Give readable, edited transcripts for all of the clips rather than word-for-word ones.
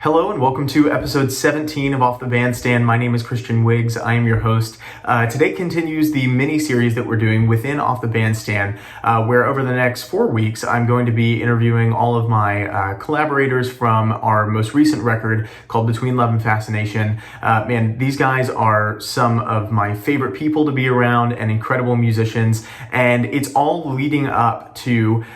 Hello and welcome to episode 17 of Off the Bandstand. My name is Christian Wiggs. I am your host. Today continues the mini-series that we're doing within Off the Bandstand, where over the next 4 weeks, I'm going to be interviewing all of my collaborators from our most recent record called Between Love and Fascination. Man, these guys are some of my favorite people to be around and incredible musicians, and it's all leading up to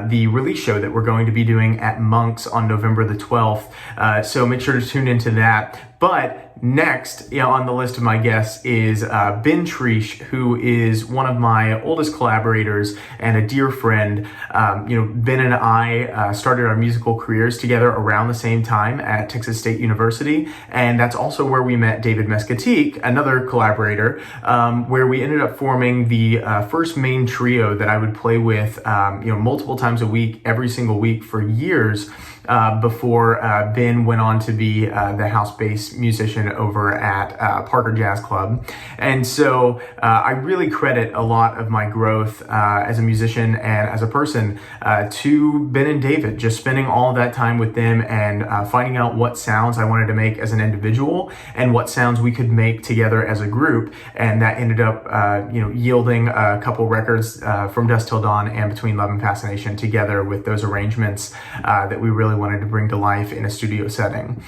the release show that we're going to be doing at Monk's on November the 12th. So make sure to tune into that. But next, on the list of my guests is Ben Triesch, who is one of my oldest collaborators and a dear friend. Ben and I started our musical careers together around the same time at Texas State University, and that's also where we met David Mesquitic, another collaborator, where we ended up forming the first main trio that I would play with, multiple times a week, every single week for years. Before Ben went on to be the house bass musician over at Parker Jazz Club. And so I really credit a lot of my growth as a musician and as a person to Ben and David, just spending all of that time with them and finding out what sounds I wanted to make as an individual and what sounds we could make together as a group. And that ended up yielding a couple records from Dusk Till Dawn and Between Love and Fascination together with those arrangements that we really wanted to bring to life in a studio setting.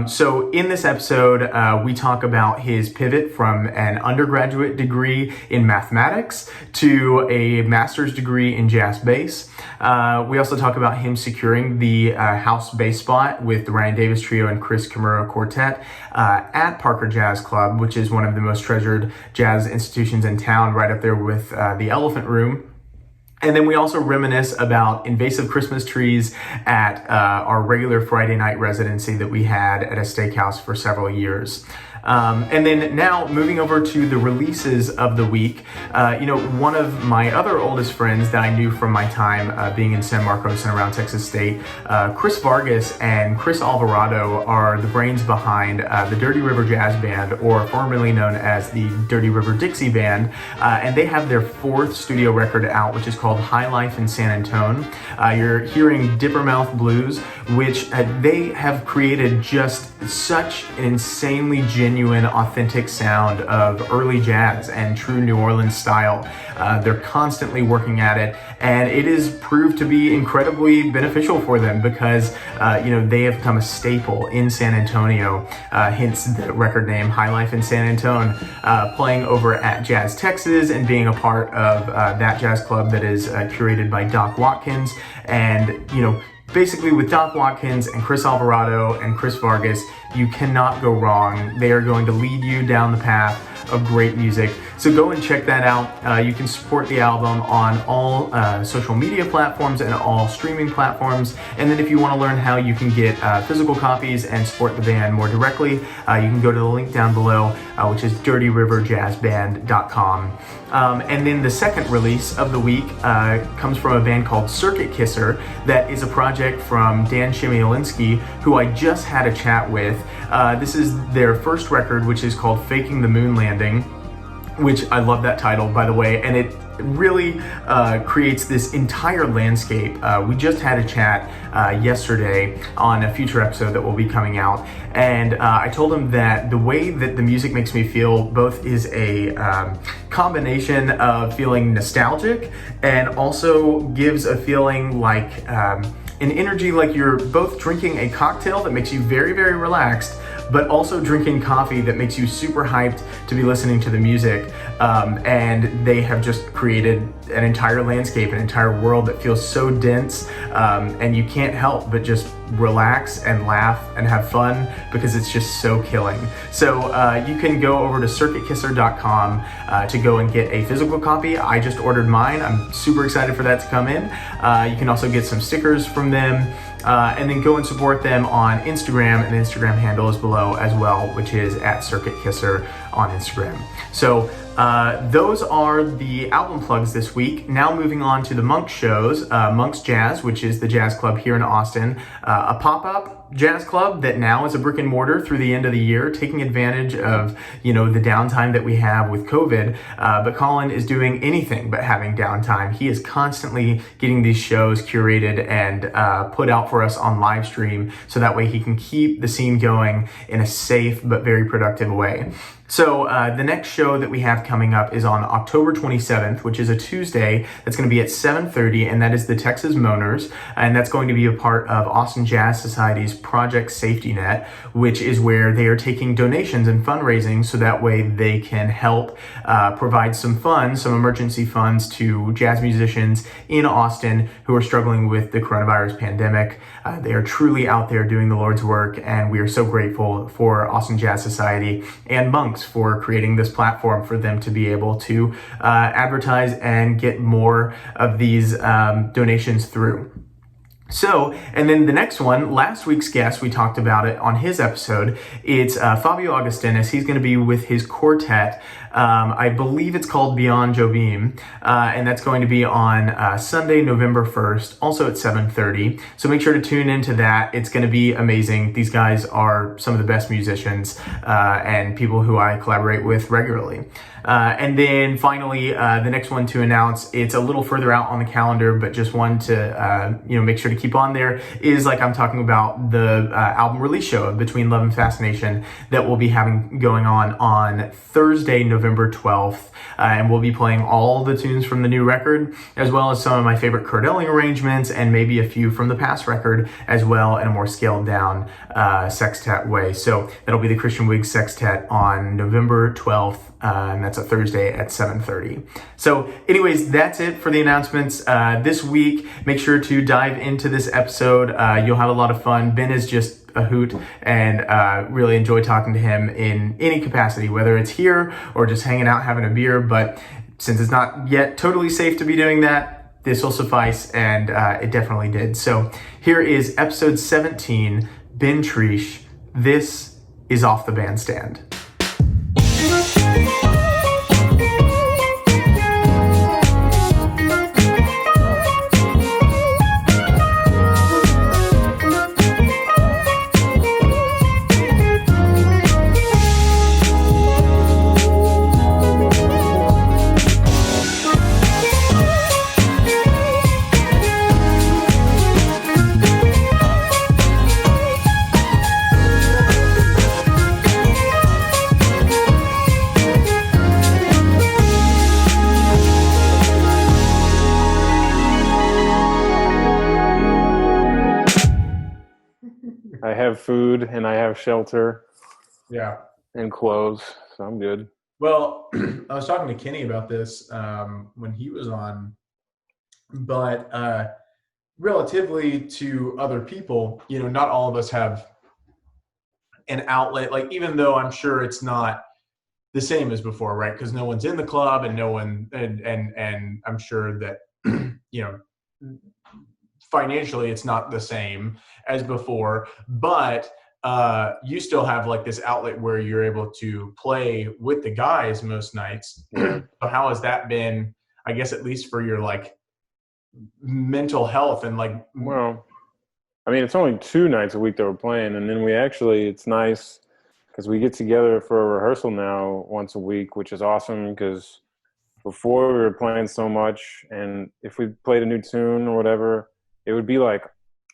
So in this episode, we talk about his pivot from an undergraduate degree in mathematics to a master's degree in jazz bass. We also talk about him securing the house bass spot with the Ryan Davis Trio and Kris Kimura Quartet at Parker Jazz Club, which is one of the most treasured jazz institutions in town, right up there with the Elephant Room. And then we also reminisce about invasive Christmas trees at our regular Friday night residency that we had at a steakhouse for several years. And then now moving over to the releases of the week, one of my other oldest friends that I knew from my time being in San Marcos and around Texas State, Chris Vargas and Chris Alvarado are the brains behind the Dirty River Jazz Band, or formerly known as the Dirty River Dixie Band. And they have their fourth studio record out, which is called High Life in San Antone. You're hearing Dippermouth Blues, which they have created just such an insanely genuine, authentic sound of early jazz and true New Orleans style. They're constantly working at it, and it has proved to be incredibly beneficial for them because, they have become a staple in San Antonio, hence the record name High Life in San Antone, playing over at Jazz Texas and being a part of that jazz club that is curated by Doc Watkins. And, basically with Doc Watkins and Chris Alvarado and Chris Vargas, you cannot go wrong. They are going to lead you down the path of great music. So go and check that out. You can support the album on all social media platforms and all streaming platforms. And then if you want to learn how you can get physical copies and support the band more directly, you can go to the link down below, which is dirtyriverjazzband.com. And then the second release of the week comes from a band called Circuit Kisser that is a project from Dan Chmielinski, who I just had a chat with. This is their first record, which is called Faking the Moon Landing, which I love that title, by the way, and it really creates this entire landscape. We just had a chat yesterday on a future episode that will be coming out, and I told him that the way that the music makes me feel both is a combination of feeling nostalgic and also gives a feeling like an energy like you're both drinking a cocktail that makes you very, very relaxed, but also drinking coffee that makes you super hyped to be listening to the music. And they have just created an entire landscape, an entire world that feels so dense, and you can't help but just relax and laugh and have fun because it's just so killing. So you can go over to circuitkisser.com to go and get a physical copy. I just ordered mine. I'm super excited for that to come in. You can also get some stickers from them. And then go and support them on Instagram, and the Instagram handle is below as well, which is @CircuitKisser on Instagram. So Those are the album plugs this week. Now moving on to the Monk shows. Monk's Jazz, which is the jazz club here in Austin. A pop-up jazz club that now is a brick and mortar through the end of the year, taking advantage of, the downtime that we have with COVID. But Colin is doing anything but having downtime. He is constantly getting these shows curated and put out for us on live stream, so that way he can keep the scene going in a safe but very productive way. So the next show that we have coming up is on October 27th, which is a Tuesday. That's going to be at 7:30, and that is the Texas Moaners, and that's going to be a part of Austin Jazz Society's Project Safety Net, which is where they are taking donations and fundraising so that way they can help provide some funds, some emergency funds to jazz musicians in Austin who are struggling with the coronavirus pandemic. They are truly out there doing the Lord's work, and we are so grateful for Austin Jazz Society and Monks for creating this platform for them to be able to advertise and get more of these donations through. So, and then the next one, last week's guest, we talked about it on his episode. It's Fabio Augustinus. He's going to be with his quartet. I believe it's called Beyond Jobim, and that's going to be on Sunday, November 1st, also at 7:30. So make sure to tune into that. It's going to be amazing. These guys are some of the best musicians and people who I collaborate with regularly. And then finally, the next one to announce, it's a little further out on the calendar, but just one to, make sure to keep on there, is like I'm talking about the album release show of Between Love and Fascination that we'll be having going on Thursday, November 12th. And we'll be playing all the tunes from the new record, as well as some of my favorite Kurt Elling arrangements, and maybe a few from the past record as well, in a more scaled down sextet way. So that'll be the Christian Wiggs Sextet on November 12th. And that's a Thursday at 7:30. So anyways, that's it for the announcements this week. Make sure to dive into this episode. You'll have a lot of fun. Ben is just a hoot, and really enjoy talking to him in any capacity, whether it's here or just hanging out having a beer. But since it's not yet totally safe to be doing that, this will suffice, and it definitely did. So here is episode 17, Ben Triesch. This is Off the Bandstand. I have food and I have shelter. Yeah. And clothes, so I'm good. Well, I was talking to Kenny about this when he was on, but relatively to other people, not all of us have an outlet. Like, even though I'm sure it's not the same as before, right? Because no one's in the club, and no one, and I'm sure that financially it's not the same as before, but you still have like this outlet where you're able to play with the guys most nights. So how has that been, I guess, at least for your like mental health and like? Well, I mean, it's only 2 nights a week that we're playing, and then it's nice because we get together for a rehearsal now once a week, which is awesome, because before we were playing so much, and if we played a new tune or whatever, it would be like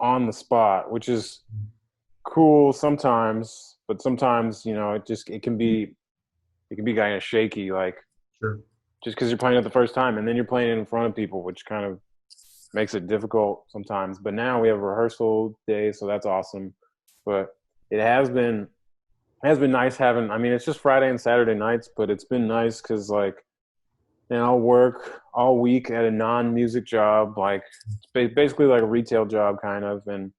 on the spot, which is cool sometimes, but sometimes, it can be kind of shaky, like, sure, just because you're playing it the first time and then you're playing it in front of people, which kind of makes it difficult sometimes. But now we have a rehearsal day, so that's awesome. But it has been nice having, it's just Friday and Saturday nights, but it's been nice because, like, I'll work all week at a non-music job, like it's basically like a retail job kind of, and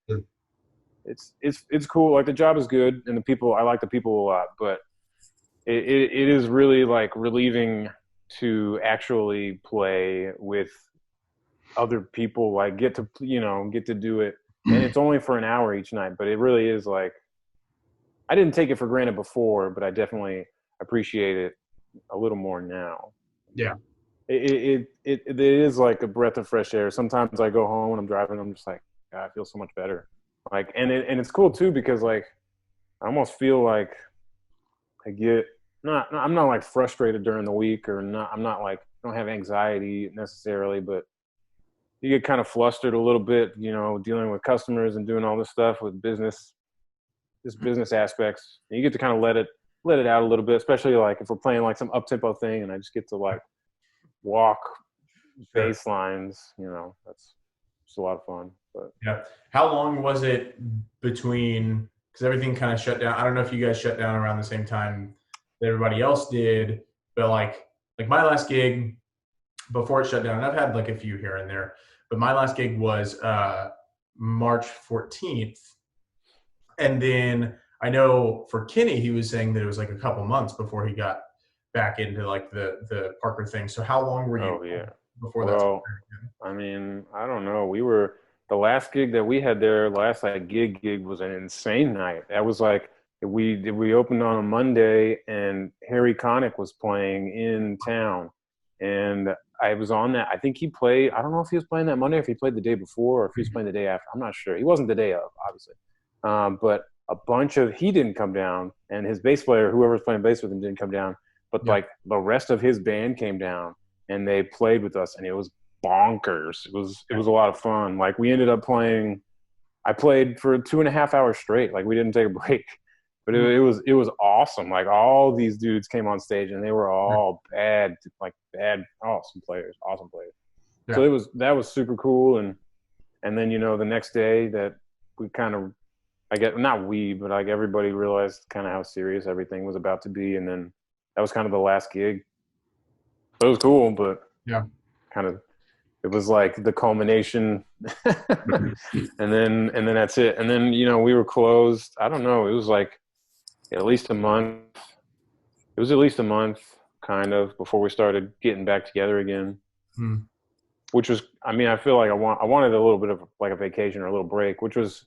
it's cool. Like, the job is good, and I like the people a lot, but it is really like relieving to actually play with other people, like get to do it. And it's only for an hour each night, but it really is like, I didn't take it for granted before, but I definitely appreciate it a little more now. Yeah. It is like a breath of fresh air. Sometimes I go home when I'm driving, I'm just like, God, I feel so much better. Like, and it's cool too, because like I almost feel like I get I'm not like frustrated during the week, or not. I'm not like, I don't have anxiety necessarily, but you get kind of flustered a little bit, you know, dealing with customers and doing all this stuff with business aspects. And you get to kind of let it out a little bit, especially like if we're playing like some up tempo thing, and I just get to like walk bass lines, you know, that's just a lot of fun. But Yeah. How long was it between, because everything kind of shut down? I don't know if you guys shut down around the same time that everybody else did, but like my last gig before it shut down, and I've had like a few here and there, but my last gig was March 14th. And then I know for Kenny, he was saying that it was like a couple months before he got back into like the Parker thing. So how long were you before that? Well, I mean, I don't know. The last gig that we had there, last like gig was an insane night. That was like, we opened on a Monday, and Harry Connick was playing in town, and I was on that. I think he played. I don't know if he was playing that Monday, or if he played the day before, or if he was playing the day after. I'm not sure. He wasn't the day of, obviously. But he didn't come down, and his bass player, whoever was playing bass with him, didn't come down. But like the rest of his band came down, and they played with us, and it was bonkers. It was a lot of fun. Like we ended up playing. I played for 2.5 hours straight. Like we didn't take a break. But it was awesome. Like all these dudes came on stage, and they were all awesome players. Yeah. So that was super cool. And then, you know, the next day that we kind of, but like everybody realized kind of how serious everything was about to be. And then that was kind of the last gig. But it was cool, but yeah, kind of, it was like the culmination. and then that's it. And then, you know, we were closed. I don't know. It was like at least a month. It was at least a month kind of before we started getting back together again. Which was, I mean, I feel like I wanted a little bit of like a vacation or a little break, which was,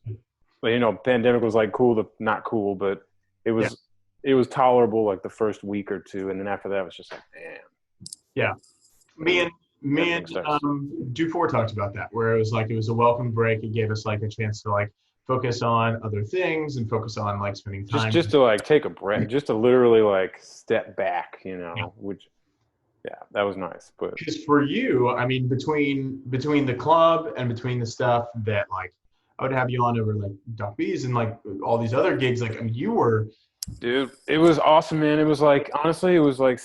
you know, pandemic was like cool to not cool, but it was tolerable like the first week or two, and then after that it was just like, man. Yeah, me and Dufour talked about that, where it was like it was a welcome break. It gave us like a chance to like focus on other things and focus on like spending time. Just to like take a break, just to literally like step back, you know, which. Yeah, that was nice. But because for you, I mean, between the club and between the stuff that like I would have you on over like Doc B's and like all these other gigs, like I mean, you were, dude, it was awesome, man. It was like, honestly, it was like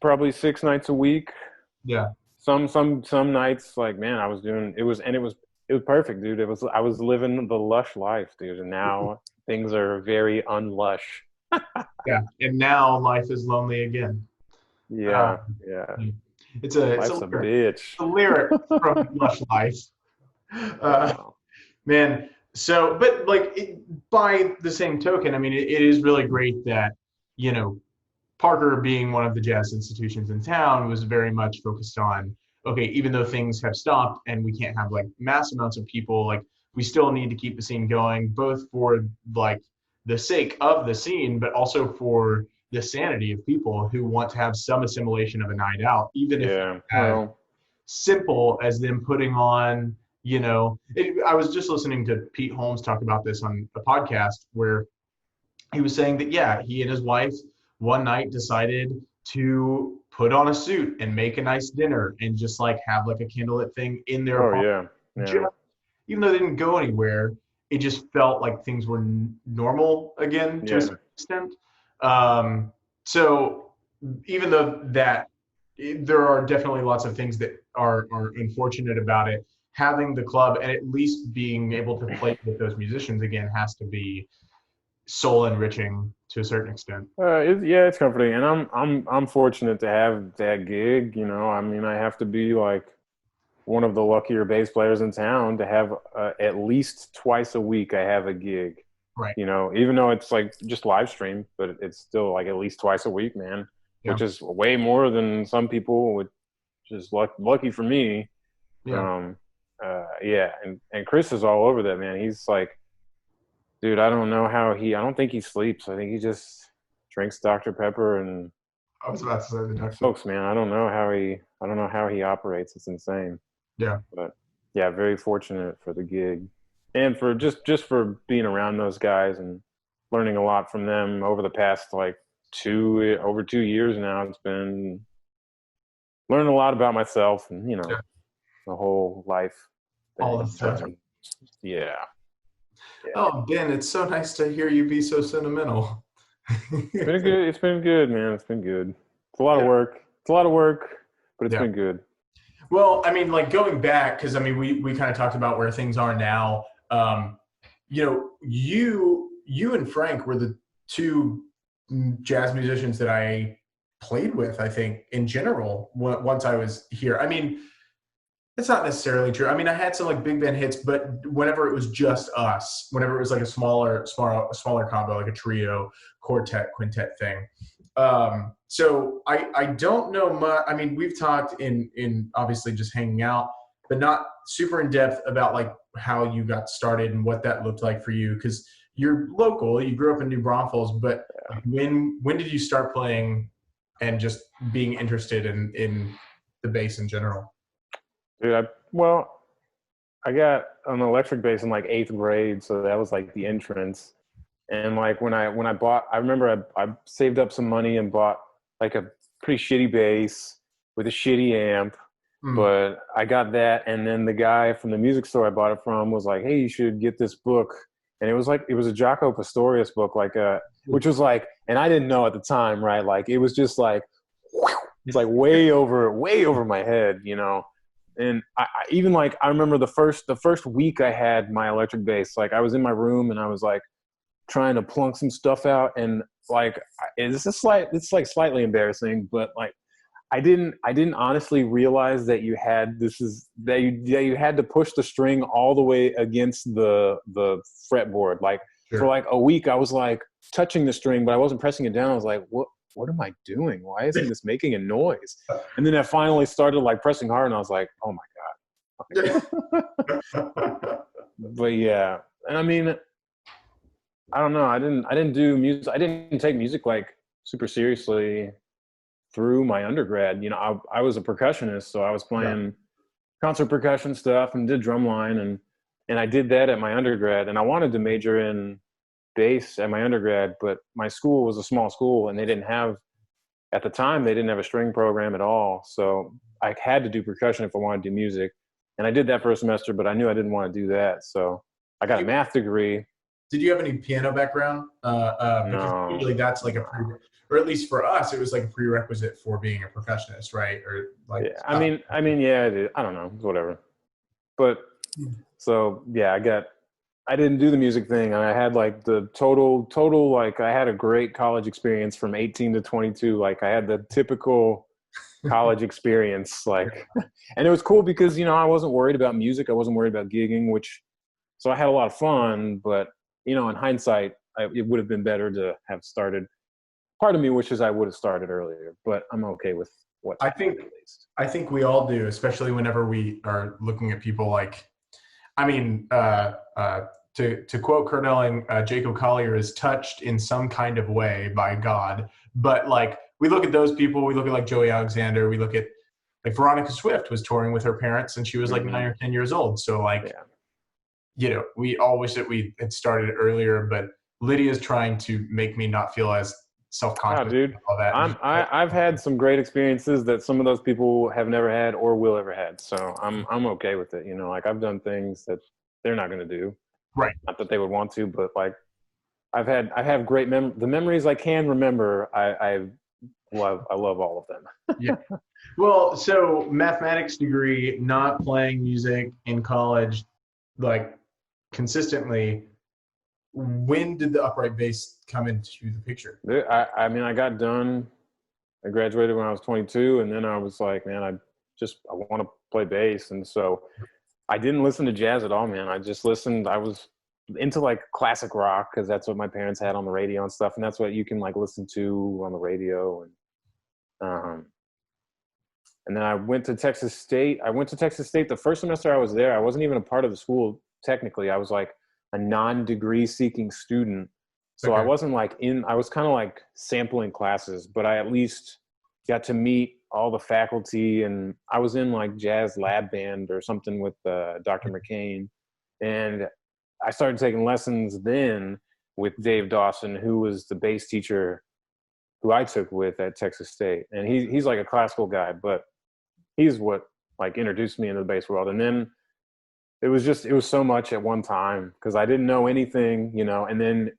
probably 6 nights a week. Yeah. Some nights, like, man, I was doing it was perfect, dude. I was living the lush life, dude, and now things are very unlush. Yeah, and now life is lonely again. Yeah. It's Life's a bitch. A lyric from Lush Life. Man, so, but like by the same token, I mean, it is really great that, you know, Parker being one of the jazz institutions in town was very much focused on, okay, even though things have stopped and we can't have like mass amounts of people, like we still need to keep the scene going, both for like the sake of the scene, but also for the sanity of people who want to have some assimilation of a night out, even if as simple as them putting on, you know, I was just listening to Pete Holmes talk about this on a podcast where he was saying that, yeah, he and his wife one night decided to put on a suit and make a nice dinner and just like have like a candlelit thing in their apartment. Yeah. Even though they didn't go anywhere, it just felt like things were normal again to a certain extent. So even though that there are definitely lots of things that are unfortunate about it, having the club and at least being able to play with those musicians again has to be soul enriching to a certain extent. It's comforting, and I'm fortunate to have that gig. You know, I mean, I have to be like one of the luckier bass players in town to have at least twice a week I have a gig. Right. You know, even though it's like just live stream, but it's still like at least twice a week, man. Yeah. Which is way more than some people, which is lucky for me. Yeah. And Kris is all over that, man. He's like, dude, I don't know how I don't think he sleeps. I think he just drinks Dr. Pepper and I was about to say the duck flip. Folks, man, I don't know how he operates. It's insane. Yeah. But yeah, very fortunate for the gig, and for just for being around those guys and learning a lot from them over the past like over 2 years now. It's been learning a lot about myself and Yeah. the whole life All the thing stuff. journey. Yeah, yeah. Oh, Ben, it's so nice to hear you be so sentimental. It's been good, man. It's been good. It's a lot of Yeah. work. It's a lot of work, but it's Yeah. been good. Well, I mean, like going back, because I mean, we kind of talked about where things are now. You and Frank were the two jazz musicians that I played with, I think, in general, once I was here. I mean, it's not necessarily true. I mean, I had some like big band hits, but whenever it was just us, whenever it was like a smaller combo, like a trio, quartet, quintet thing. So I don't know much. I mean, we've talked in obviously just hanging out, but not super in depth about like how you got started and what that looked like for you. Because you're local, you grew up in New Braunfels, but like, when did you start playing and just being interested in the bass in general? Dude, I got an electric bass in like 8th grade, so that was like the entrance. And like when I bought, I remember I saved up some money and bought like a pretty shitty bass with a shitty amp. But I got that, and then the guy from the music store I bought it from was like, "Hey, you should get this book." And it was a Jaco Pastorius book, which was like, and I didn't know at the time, right? Like it was just like, it's like way over my head, And I even like I remember the first week I had my electric bass, like I was in my room and I was like trying to plunk some stuff out, and like it's like slightly embarrassing, but like I didn't honestly realize that you had you had to push the string all the way against the fretboard. Like for like a week I was like touching the string, but I wasn't pressing it down. I was like, what am I doing? Why isn't this making a noise? And then I finally started like pressing hard, and I was like, oh my God. But yeah, and I mean, I don't know. I didn't do music. I didn't take music like super seriously through my undergrad. I was a percussionist, so I was playing concert percussion stuff and did drumline, and I did that at my undergrad. And I wanted to major in bass at my undergrad, but my school was a small school, and at the time they didn't have a string program at all. So I had to do percussion if I wanted to do music, and I did that for a semester. But I knew I didn't want to do that, so I got a math degree. Did you have any piano background? Because usually that's like or at least for us, it was like a prerequisite for being a percussionist, right? Or like, yeah, I mean, yeah, I don't know, whatever. But so yeah, I didn't do the music thing, and I had like the total like I had a great college experience from 18 to 22. Like I had the typical college experience, like, and it was cool because I wasn't worried about music, I wasn't worried about gigging, so I had a lot of fun. But in hindsight, it would have been better to have started. Part of me wishes I would have started earlier, but I'm okay with what I think we all do, especially whenever we are looking at people like, I mean, to quote Kurt Elling, Jacob Collier is touched in some kind of way by God. But like, we look at those people, we look at like Joey Alexander, we look at like Veronica Swift was touring with her parents and she was like 9 or 10 years old. So like, we all wish that we had started earlier, but Lydia's trying to make me not feel as self-conscious. Dude, all that. I've had some great experiences that some of those people have never had or will ever had. So I'm okay with it. Like I've done things that they're not going to do. Right. Not that they would want to, but like I have great the memories I can remember. I love all of them. Yeah. Well, so mathematics degree, not playing music in college, like consistently. When did the upright bass come into the picture? I mean, I got done. I graduated when I was 22, and then I was like, man, I want to play bass. And so I didn't listen to jazz at all, man. I just listened. I was into like classic rock because that's what my parents had on the radio and stuff, and that's what you can like listen to on the radio. And then I went to Texas State. The first semester I was there. I wasn't even a part of the school technically. I was like a non-degree seeking student. So I wasn't like I was kind of like sampling classes, but I at least got to meet all the faculty, and I was in like jazz lab band or something with Dr. McCain, and I started taking lessons then with Dave Dawson, who was the bass teacher who I took with at Texas State. And he's like a classical guy, but he's what like introduced me into the bass world. And then it was so much at one time because I didn't know anything, and then,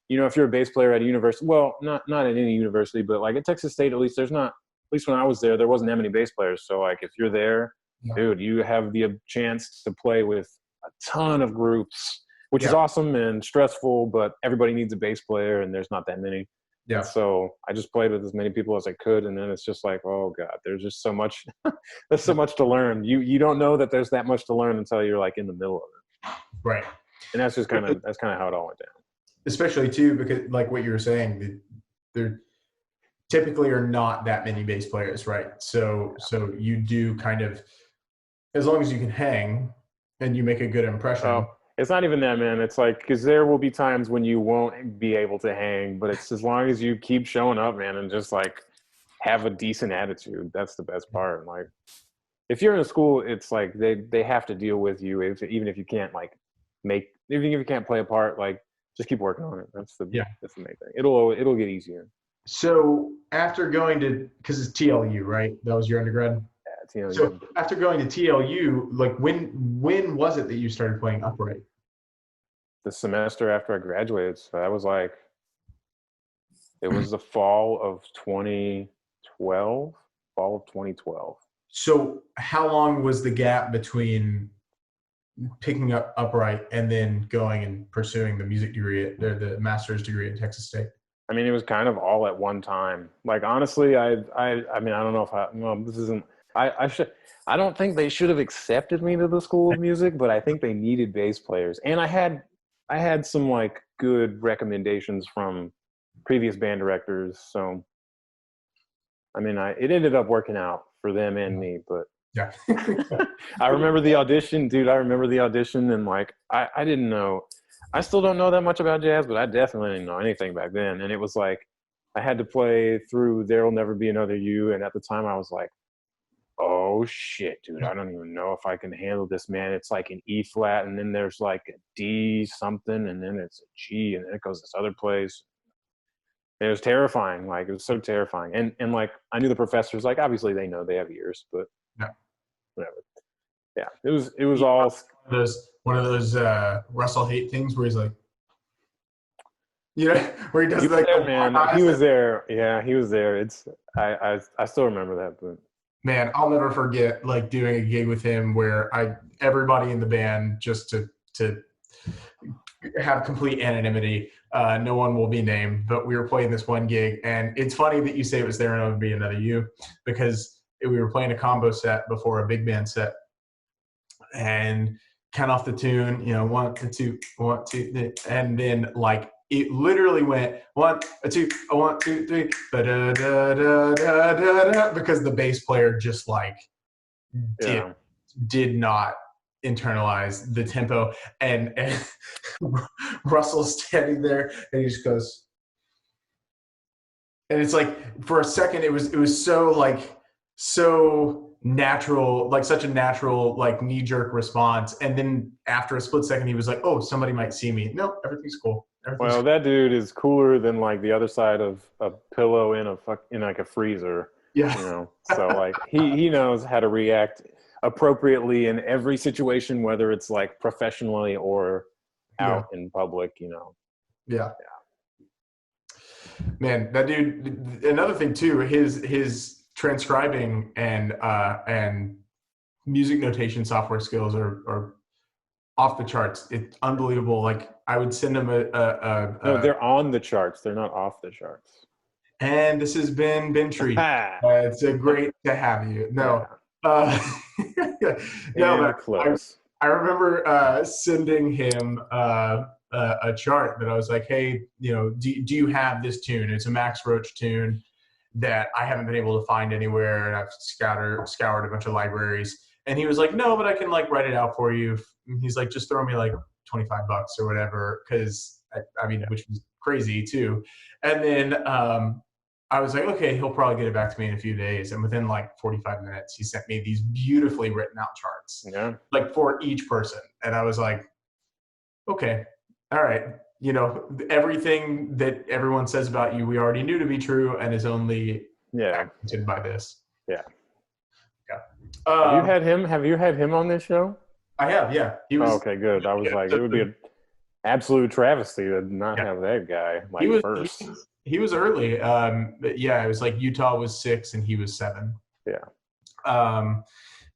if you're a bass player at a university, well, not at any university, but like at Texas State, at least when I was there, there wasn't that many bass players. So like if you're there, dude, you have the chance to play with a ton of groups, which is awesome and stressful, but everybody needs a bass player and there's not that many. Yeah. And so I just played with as many people as I could. And then it's just like, oh God, there's just so much, there's so much to learn. You don't know that there's that much to learn until you're like in the middle of it. Right. And that's kind of how it all went down. Especially too, because like what you were saying, there typically are not that many bass players, right? So you do kind of, as long as you can hang and you make a good impression. Oh, it's not even that, man. It's like, because there will be times when you won't be able to hang, but it's as long as you keep showing up, man, and just like have a decent attitude. That's the best part. Like, if you're in a school, it's like they have to deal with you, even if you can't even if you can't play a part, like just keep working on it. That's the main thing. It'll get easier. So after going to, because it's TLU, right? That was your undergrad? Yeah, TLU. So after going to TLU, like when was it that you started playing upright? The semester after I graduated. So that was like, it was the fall of 2012. So how long was the gap between picking up upright and then going and pursuing the music degree the master's degree at Texas State? I mean, it was kind of all at one time. Like, honestly, I mean, I don't know if this isn't, I don't think they should have accepted me to the School of Music, but I think they needed bass players. And I had some like good recommendations from previous band directors. So, I mean, it ended up working out for them and me, but yeah. I remember the audition, dude. And like, I didn't know, I still don't know that much about jazz, but I definitely didn't know anything back then. And it was like, I had to play through There'll Never Be Another You. And at the time I was like, oh shit, dude, I don't even know if I can handle this, man. It's like an E flat, and then there's like a D something, and then it's a G, and then it goes this other place. And it was terrifying. Like, it was so terrifying. And like, I knew the professors, like, obviously they know, they have ears, but whatever. Yeah, it was all one of those Russell Haight things where he's like, where he does like there, man. He was there. Yeah, he was there. It's I still remember that, but man, I'll never forget like doing a gig with him where everybody in the band, just to have complete anonymity, no one will be named, but we were playing this one gig, and it's funny that you say it was There and Never Be Another You, because we were playing a combo set before a big band set, and count off the tune, 1, 2, 1, 2, and then like it literally went 1, 2, 1, 2, 3, da da da da da, because the bass player just like did not internalize the tempo, and Russell's standing there and he just goes, and it's like for a second it was so natural, like such a natural like knee-jerk response, and then after a split second he was like, oh, somebody might see me. No, everything's cool. Well, that dude is cooler than like the other side of a pillow in like a freezer. Yeah. So like he knows how to react appropriately in every situation, whether it's like professionally or out in public, Yeah. Man, that dude, another thing too, his transcribing and music notation software skills are off the charts. It's unbelievable. Like, I would send him no, they're on the charts. They're not off the charts. And this has been Triesch. It's great to have you. No. Close. I remember sending him a chart that I was like, hey, do you have this tune? It's a Max Roach tune that I haven't been able to find anywhere, and I've scoured a bunch of libraries. And he was like, no, but I can like write it out for you. He's like, just throw me like $25 or whatever, because I mean, which was crazy too. And then I was like, okay, he'll probably get it back to me in a few days. And within like 45 minutes, he sent me these beautifully written out charts, Yeah. like for each person. And I was like, okay, all right. You know, everything that everyone says about you, we already knew to be true and is only accented by this. Yeah. Yeah. Have you had him on this show? I have, yeah. He was okay, good. I was like, it would be an absolute travesty to not have that guy first. He was early. But yeah, it was like Utah was 6 and he was 7. Yeah.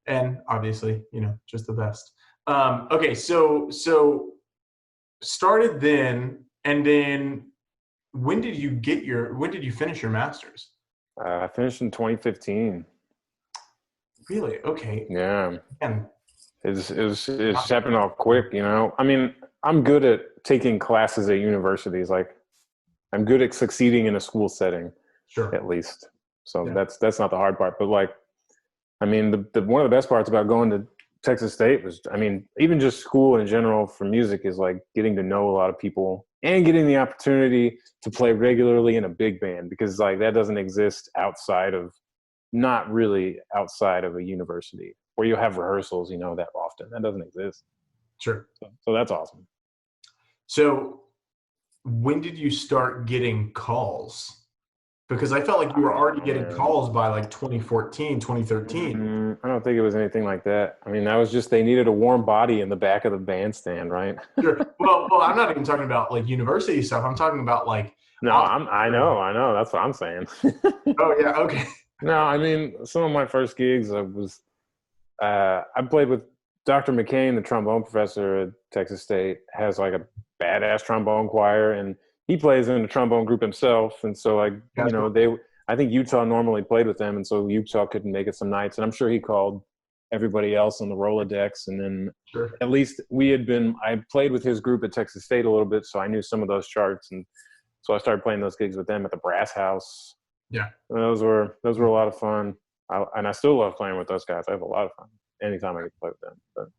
And obviously, you know, just the best. Okay, so started then, and then when did you finish your master's? I finished in 2015. Really? Okay. Yeah. And It's happened off quick, you know. I mean, I'm good at taking classes at universities. Like, I'm good at succeeding in a school setting, sure, at least. So that's not the hard part. But like, I mean, the one of the best parts about going to Texas State was, I mean, even just school in general for music is like getting to know a lot of people and getting the opportunity to play regularly in a big band, because like that doesn't exist not really outside of a university where you have rehearsals, you know, that often. That doesn't exist. Sure. So that's awesome. So when did you start getting calls? Because I felt like you were already getting calls by like 2014, 2013. I don't think it was anything like that. I mean, that was just they needed a warm body in the back of the bandstand, right? Sure. Well, I'm not even talking about like university stuff. I'm talking about like. No, I know. That's what I'm saying. Oh yeah. Okay. No, I mean, some of my first gigs, I played with Dr. McCain, the trombone professor at Texas State, has like a badass trombone choir, and he plays in a trombone group himself. And so like, you know, I think Utah normally played with them. And so Utah couldn't make it some nights. And I'm sure he called everybody else on the Rolodex. And then at least I played with his group at Texas State a little bit. So I knew some of those charts. And so I started playing those gigs with them at the Brass House. Yeah. And those were a lot of fun. And I still love playing with those guys. I have a lot of fun anytime I get to play with them. But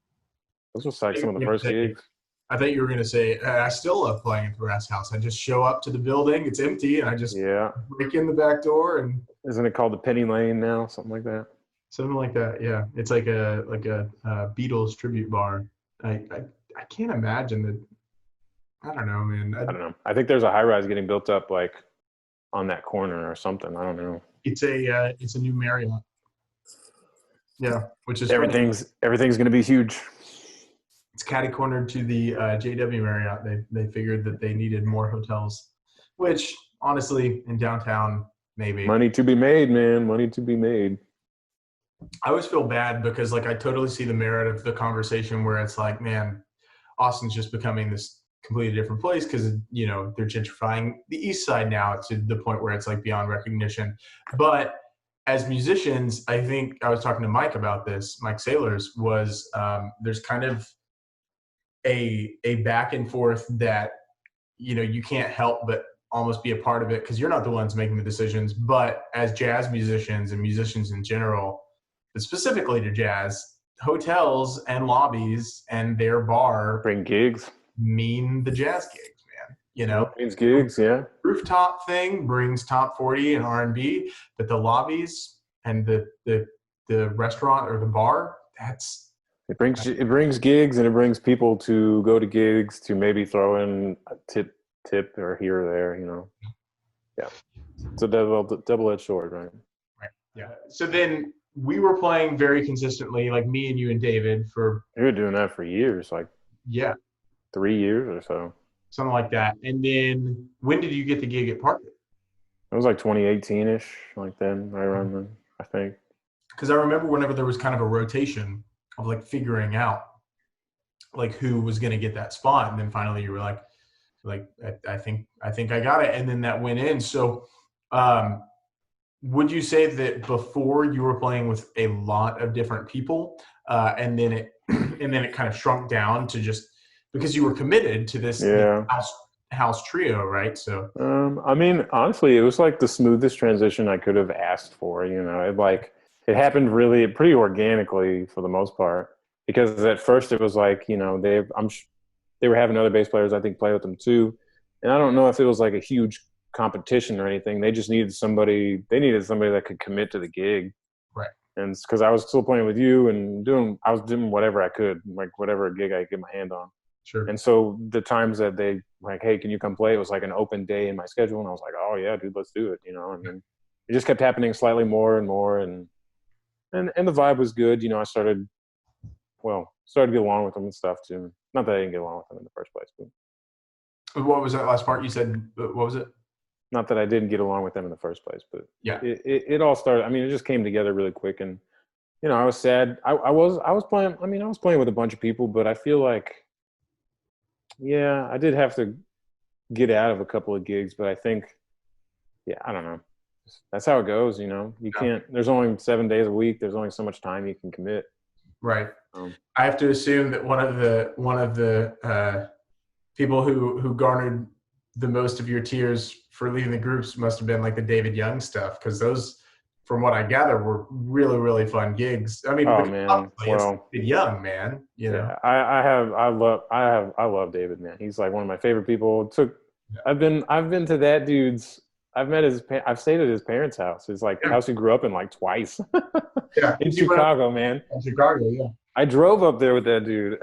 those were like some of the first gigs. I thought you were going to say, I still love playing at the Brass House. I just show up to the building, it's empty, and I just break in the back door. And isn't it called the Penny Lane now? Something like that. Something like that, yeah. It's like a Beatles tribute bar. I can't imagine that. I don't know, man. I don't know. I think there's a high-rise getting built up like on that corner or something. I don't know. It's a new Marriott. Yeah, which is everything's going to be huge. It's catty-cornered to the JW Marriott. They figured that they needed more hotels, which honestly, in downtown, maybe. Money to be made, man. Money to be made. I always feel bad because like I totally see the merit of the conversation where it's like, man, Austin's just becoming this completely different place because, you know, they're gentrifying the east side now to the point where it's like beyond recognition. But as musicians, I think I was talking to Mike about this, Mike Sailors, was there's kind of a back and forth that, you know, you can't help but almost be a part of it because you're not the ones making the decisions. But as jazz musicians and musicians in general, but specifically to jazz, hotels and lobbies and their bar bring gigs mean the jazz gigs, man. You know, means gigs, yeah. Rooftop thing brings top 40 and R&B, but the lobbies and the restaurant or the bar, it brings gigs, and it brings people to go to gigs to maybe throw in a tip or here or there, you know. Yeah, it's a double-edged sword, right? Right. Yeah. So then we were playing very consistently, like me and you and David for. You were doing that for years, like 3 years or so. Something like that. And then when did you get the gig at Parkwood? It was like 2018-ish, like then, right around then, I think. Because I remember whenever there was kind of a rotation of like figuring out like who was going to get that spot, and then finally you were like I think I got it, and then that went in. So would you say that before you were playing with a lot of different people, and then it kind of shrunk down to just because you were committed to this house trio, right? So I mean, honestly, it was like the smoothest transition I could have asked for. You know, it happened really pretty organically for the most part, because at first it was like, you know, they were having other bass players, I think, play with them too. And I don't know if it was like a huge competition or anything. They just needed somebody. They needed somebody that could commit to the gig. Right. And because I was still playing with you and I was doing whatever I could, like whatever gig I could get my hand on. Sure. And so the times that they like, hey, can you come play? It was like an open day in my schedule, and I was like, oh yeah, dude, let's do it. And then it just kept happening slightly more and more, and the vibe was good. I started to get along with them and stuff too. Not that I didn't get along with them in the first place, but What was that last part you said? What was it? not that I didn't get along with them in the first place, but yeah, it all started. I mean, it just came together really quick, and I was sad. I was playing. I mean, I was playing with a bunch of people, but I feel like, yeah, I did have to get out of a couple of gigs. But I think, yeah, I don't know. That's how it goes. You can't. There's only 7 days a week. There's only so much time you can commit. Right. I have to assume that one of the people who garnered the most of your tears for leaving the groups must have been like the David Young stuff, because those, from what I gather, were really, really fun gigs. I mean, it's David Young, man. Yeah, I love David, man. He's like one of my favorite people. I've been to that dude's. I've stayed at his parents' house. It's like house he grew up in like twice. Yeah, in Chicago, man. In Chicago, yeah. I drove up there with that dude.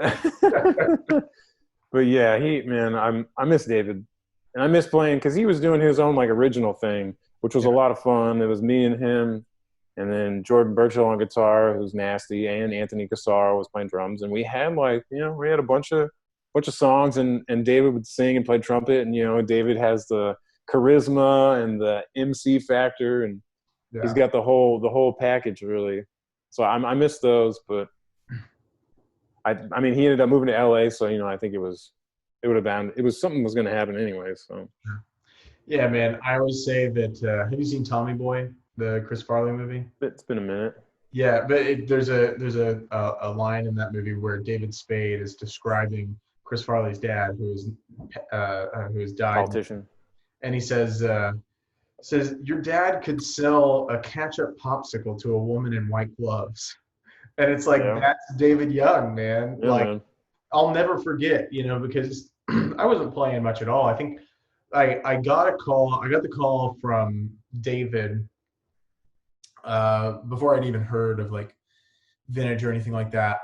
But yeah, I miss David, and I miss playing because he was doing his own like original thing, which was a lot of fun. It was me and him, and then Jordan Burchill on guitar, who's nasty, and Anthony Cassaro was playing drums, and we had a bunch of songs, and David would sing and play trumpet, and David has the charisma and the MC factor, and he's got the whole package really. So I miss those, but I mean he ended up moving to LA, so I think something was going to happen anyway. So yeah, man. I always say that. Have you seen Tommy Boy, the Chris Farley movie? It's been a minute. Yeah, but there's a line in that movie where David Spade is describing Chris Farley's dad, who has died. Politician. And he says, your dad could sell a ketchup popsicle to a woman in white gloves. And it's like, that's David Young, man. Yeah, man. I'll never forget, because I wasn't playing much at all. I think I got the call from David before I'd even heard of like Vintage or anything like that.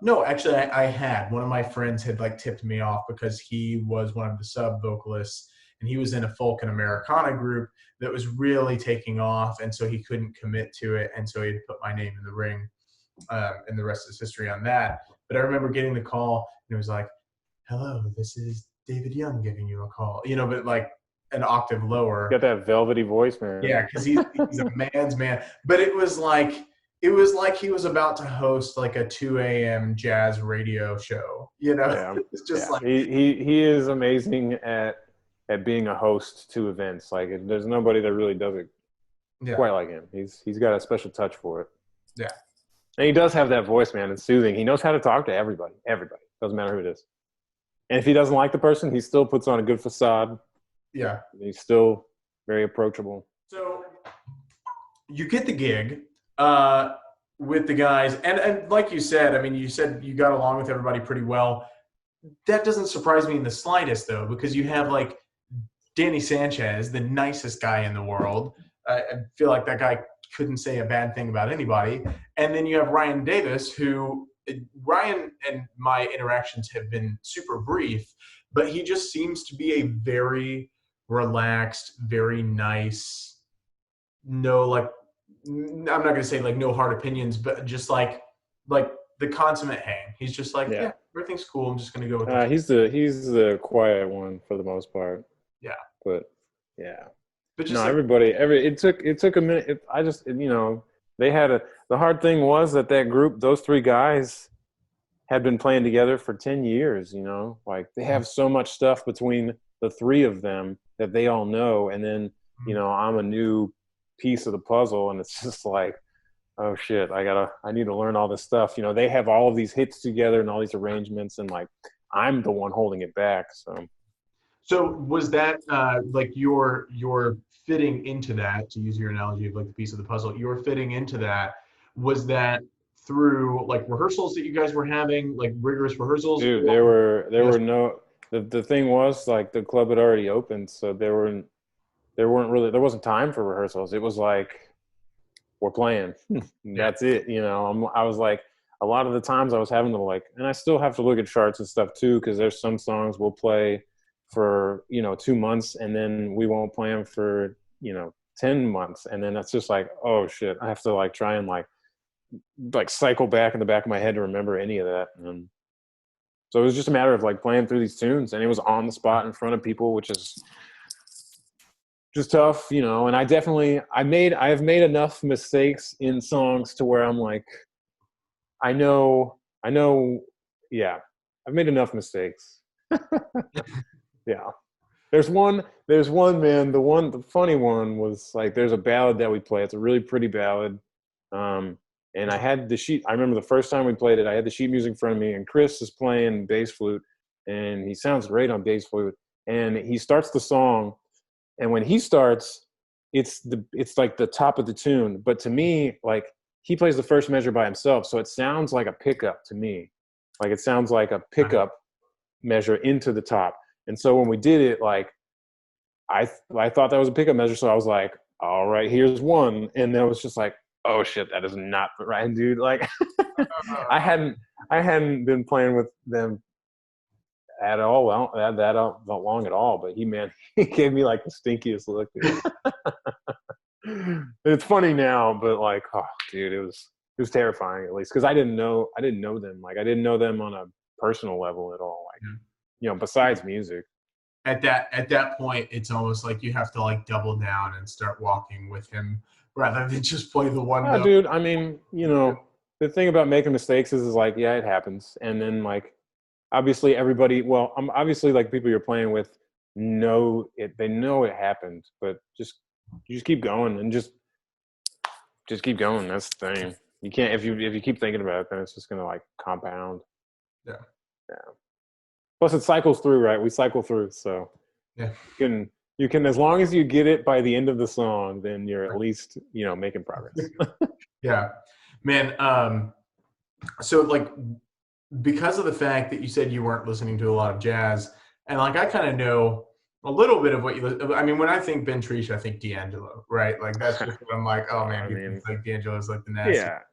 No, actually I had. One of my friends had like tipped me off because he was one of the sub vocalists, and he was in a folk and Americana group that was really taking off, and so he couldn't commit to it, and so he'd put my name in the ring, and the rest is history on that. But I remember getting the call, and it was like, hello, this is David Young giving you a call, but like an octave lower. You got that velvety voice, man. Yeah, because he's a man's man. But it was like he was about to host like a 2 a.m. jazz radio show, Yeah. It's just like he is amazing at being a host to events. Like there's nobody that really does it quite like him. He's got a special touch for it. Yeah. And he does have that voice, man. It's soothing. He knows how to talk to everybody. Everybody. Doesn't matter who it is. And if he doesn't like the person, he still puts on a good facade. Yeah. He's still very approachable. So you get the gig with the guys. And like you said, I mean, you said you got along with everybody pretty well. That doesn't surprise me in the slightest, though, because you have like Danny Sanchez, the nicest guy in the world. I feel like that guy couldn't say a bad thing about anybody. And then you have Ryan Davis, Ryan and my interactions have been super brief, but he just seems to be a very relaxed, very nice, I'm not going to say like no hard opinions, but just like the consummate hang. He's just like, yeah everything's cool. I'm just going to go with it. He's the quiet one for the most part. Yeah. But yeah. But just it took a minute. They had the hard thing was that group, those three guys had been playing together for 10 years, like they have so much stuff between the three of them that they all know. And then, I'm a new piece of the puzzle, and it's just like, oh shit, I need to learn all this stuff. They have all of these hits together and all these arrangements, and like, I'm the one holding it back. So was that like you're fitting into that, to use your analogy of like the piece of the puzzle, you're fitting into that? Was that through like rehearsals that you guys were having, like rigorous rehearsals? Dude, there were no. The thing was like the club had already opened, so there were there wasn't time for rehearsals. It was like, we're playing. That's it. You know, I was like, a lot of the times I was having to like, and I still have to look at charts and stuff too, because there's some songs we'll play for, 2 months and then we won't play them for, 10 months. And then that's just like, oh shit, I have to like try and like cycle back in the back of my head to remember any of that. And so it was just a matter of like playing through these tunes, and it was on the spot in front of people, which is just tough, and I have made enough mistakes in songs to where I'm like, I know, yeah, I've made enough mistakes. Yeah. There's one, man, the funny one was like, there's a ballad that we play. It's a really pretty ballad. And I had the sheet. I remember the first time we played it, I had the sheet music in front of me, and Chris is playing bass flute, and he sounds great on bass flute. And he starts the song, and when he starts, it's like the top of the tune. But to me, like, he plays the first measure by himself, so it sounds like a pickup to me. Like, it sounds like a pickup measure into the top. And so when we did it, like, I thought that was a pickup measure, so I was like, all right, here's one. And then it was just like, oh shit, that is not right, dude. Like, I hadn't been playing with them at all, that long at all. But he gave me like the stinkiest look. It's funny now, but like, oh, dude, it was terrifying, at least because I didn't know them. Like, I didn't know them on a personal level at all. Like, besides music. At that point, it's almost like you have to like double down and start walking with him rather than just play the one note. Dude, I mean, the thing about making mistakes is like, yeah, it happens. And then like, obviously everybody, obviously like people you're playing with know it, they know it happened, but you just keep going and just keep going. That's the thing. You can't, if you keep thinking about it, then it's just going to like compound. Yeah. Plus it cycles through, right? We cycle through. So yeah, you can, as long as you get it by the end of the song, then you're at least, making progress. Yeah, man. So like, because of the fact that you said you weren't listening to a lot of jazz, and like, I kind of know a little bit of what you, I mean, when I think Ben Triesch, I think D'Angelo, right? Like, that's just what I'm like, oh man, it's like D'Angelo's like the nasty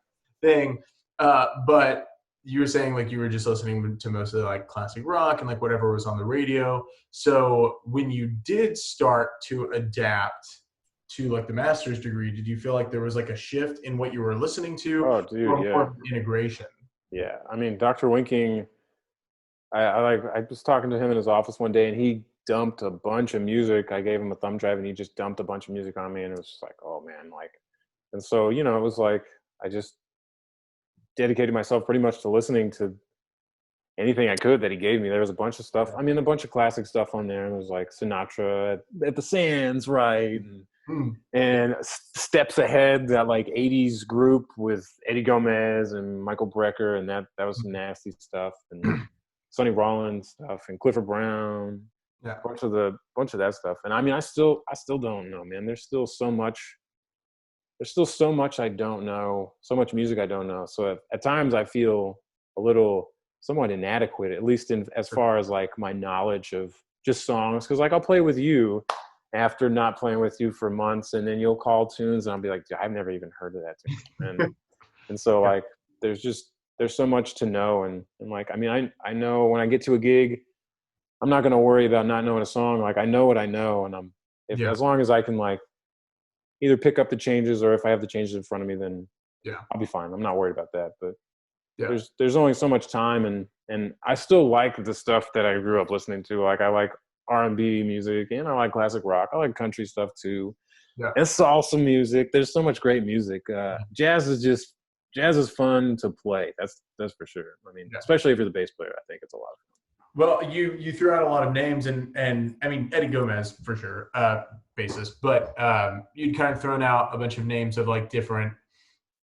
thing. But you were saying like you were just listening to mostly like classic rock and like whatever was on the radio. So when you did start to adapt to like the master's degree, did you feel like there was like a shift in what you were listening to? Oh, dude, or more integration? Yeah, I mean, Dr. Winking, I was talking to him in his office one day, and he dumped a bunch of music. I gave him a thumb drive, and he just dumped a bunch of music on me, and it was just like, oh man, like, and so it was like I just dedicated myself pretty much to listening to anything I could that he gave me. There was a bunch of stuff. I mean, a bunch of classic stuff on there. And there was like Sinatra at the Sands, right? And Steps Ahead, that like 80s group with Eddie Gomez and Michael Brecker, and that was some nasty stuff. And Sonny Rollins stuff and Clifford Brown. Yeah. A bunch of that stuff. And I mean, I still don't know, man. There's still so much I don't know, so much music I don't know. So at times I feel a little somewhat inadequate, at least as far as like my knowledge of just songs. Cause like I'll play with you after not playing with you for months, and then you'll call tunes and I'll be like, I've never even heard of that tune. And so like, there's so much to know. And like, I mean, I know when I get to a gig, I'm not going to worry about not knowing a song. Like, I know what I know. And as long as I can like either pick up the changes, or if I have the changes in front of me, then I'll be fine. I'm not worried about that. But there's only so much time, and I still like the stuff that I grew up listening to. Like, I like R&B music, and I like classic rock. I like country stuff too. Yeah. And salsa music. There's so much great music. Jazz is fun to play. That's for sure. I mean, especially if you're the bass player, I think it's a lot of fun. Well, you threw out a lot of names, and I mean, Eddie Gomez for sure, bassist, but you'd kind of thrown out a bunch of names of like different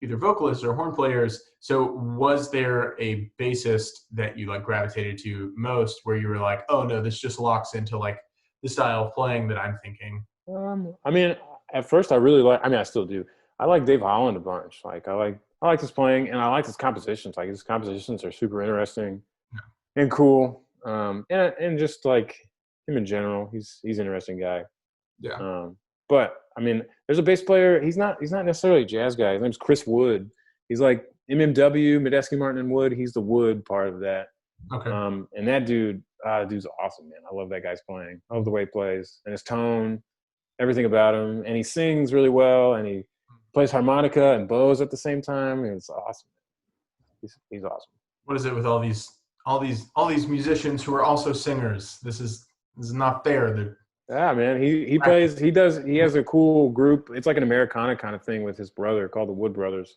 either vocalists or horn players. So was there a bassist that you like gravitated to most, where you were like, oh no, this just locks into like the style of playing that I'm thinking? I mean, at first I still do. I like Dave Holland a bunch. Like, I like his playing, and I like his compositions. Like, his compositions are super interesting and cool. And just like him in general, he's an interesting guy. Yeah. But I mean, there's a bass player. He's not necessarily a jazz guy. His name's Chris Wood. He's like MMW, Medeski, Martin, and Wood. He's the Wood part of that. Okay. And that dude's awesome, man. I love that guy's playing. I love the way he plays and his tone, everything about him. And he sings really well, and he plays harmonica and bows at the same time. It's awesome. He's awesome. What is it with all these musicians who are also singers? This is not fair. Yeah, man. He has a cool group. It's like an Americana kind of thing with his brother called the Wood Brothers.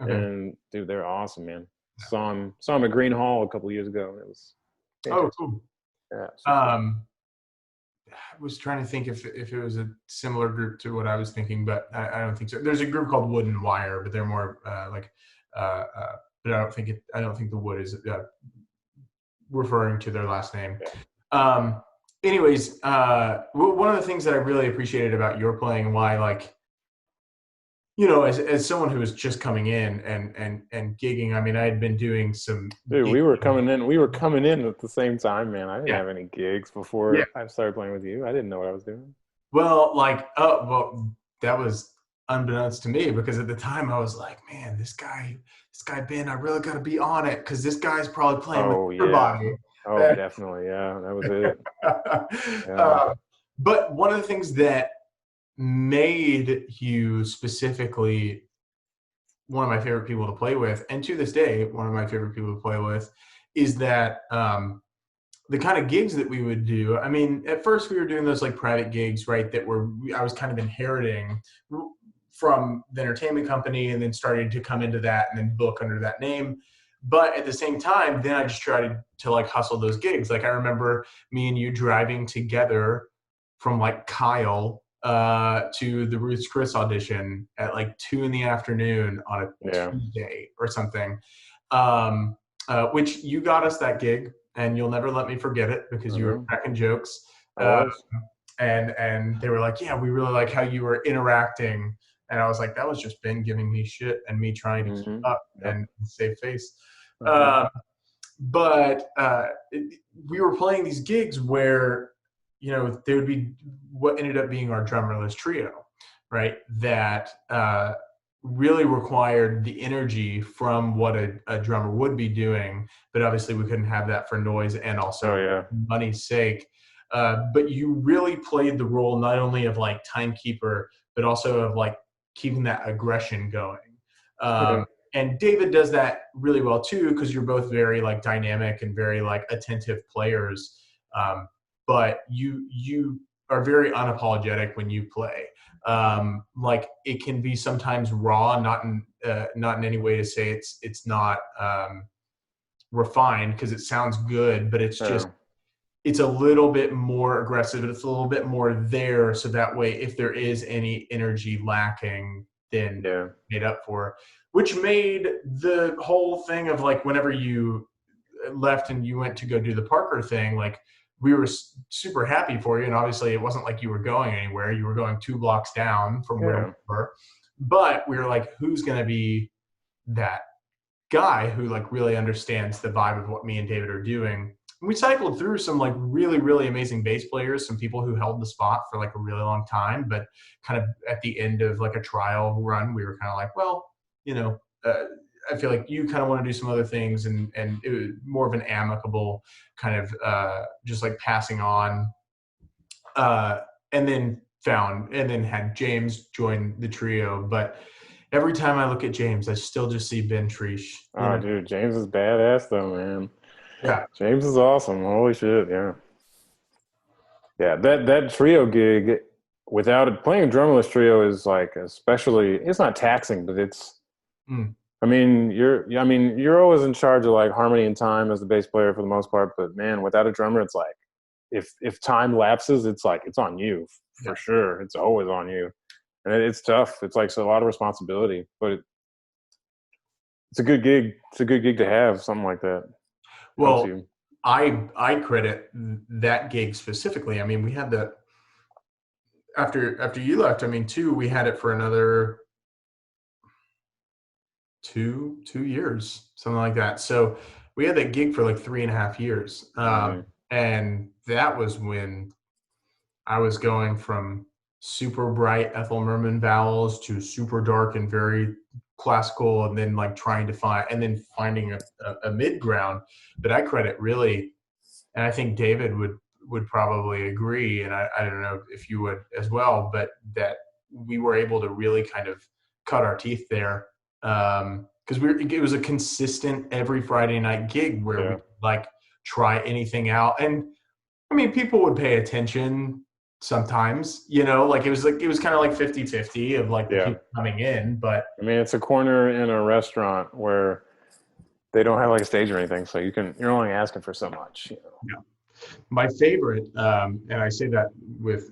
Okay. And dude, they're awesome, man. Saw him at Green Hall a couple of years ago. It was fantastic. Oh, cool. Yeah. I was trying to think if it was a similar group to what I was thinking, but I don't think so. There's a group called Wood and Wire, but they're more but I don't think the Wood is referring to their last name. Yeah. Anyways, one of the things that I really appreciated about your playing and why, like, you know, as someone who was just coming in and gigging, I mean, I had been doing some. Dude, we were coming in at the same time, man. I didn't have any gigs before I started playing with you. I didn't know what I was doing. Well, that was unbeknownst to me, because at the time I was like, man, this guy Ben, I really got to be on it, because this guy's probably playing with everybody. Oh, definitely, yeah, that was it. Yeah. But one of the things that made you specifically one of my favorite people to play with, and to this day one of my favorite people to play with, is that the kind of gigs that we would do. I mean, at first we were doing those like private gigs, right, that I was kind of inheriting from the entertainment company, and then started to come into that and then book under that name. But at the same time, then I just tried to like hustle those gigs. Like, I remember me and you driving together from like Kyle to the Ruth's Chris audition at like 2 p.m. on a Tuesday or something, which you got us that gig, and you'll never let me forget it, because you were cracking jokes. And they were like, yeah, we really like how you were interacting. And I was like, that was just Ben giving me shit and me trying to keep up and save face. But we were playing these gigs where, you know, there would be what ended up being our drummerless trio, right? That really required the energy from what a drummer would be doing, but obviously we couldn't have that for noise and also money's sake. But you really played the role not only of like timekeeper, but also of like keeping that aggression going. And David does that really well too, because you're both very like dynamic and very like attentive players. But you are very unapologetic when you play. Like, it can be sometimes raw, not in any way to say it's not refined, because it sounds good, but it's just it's a little bit more aggressive. It's a little bit more there, so that way if there is any energy lacking, then made up for. Which made the whole thing of like, whenever you left and you went to go do the Parker thing, like, we were super happy for you. And obviously it wasn't like you were going anywhere. You were going 2 blocks down from where we were. But we were like, who's going to be that guy who like really understands the vibe of what me and David are doing? And we cycled through some like really, really amazing bass players, some people who held the spot for like a really long time, but kind of at the end of like a trial run, we were kind of like, well, you know, I feel like you kind of want to do some other things, and it was more of an amicable kind of just like passing on, and then had James join the trio. But every time I look at James, I still just see Ben Triesch. Oh, dude, James is badass though, man. Yeah, James is awesome. Holy shit, yeah. That trio gig, without it, playing a drummerless trio is like, especially, it's not taxing, but it's. I mean, you're always in charge of like harmony and time as the bass player for the most part, but man, without a drummer, it's like, if time lapses, it's like, it's on you for sure. It's always on you, and it's tough. It's like, so a lot of responsibility, but it's a good gig. It's a good gig to have, something like that. Well, I credit that gig specifically. I mean, we had that after you left. I mean, we had it for another two years, something like that. So we had that gig for like 3.5 years. And that was when I was going from super bright Ethel Merman vowels to super dark and very classical, and then like trying to find and then finding a mid ground. But I credit really, and I think David would probably agree, and I don't know if you would as well, but that we were able to really kind of cut our teeth there, because it was a consistent every Friday night gig where we like try anything out. And I mean, people would pay attention sometimes, like it was kind of like 50-50 of like the people coming in. But I mean, it's a corner in a restaurant where they don't have like a stage or anything, so you're only asking for so much. Yeah. My favorite, and I say that with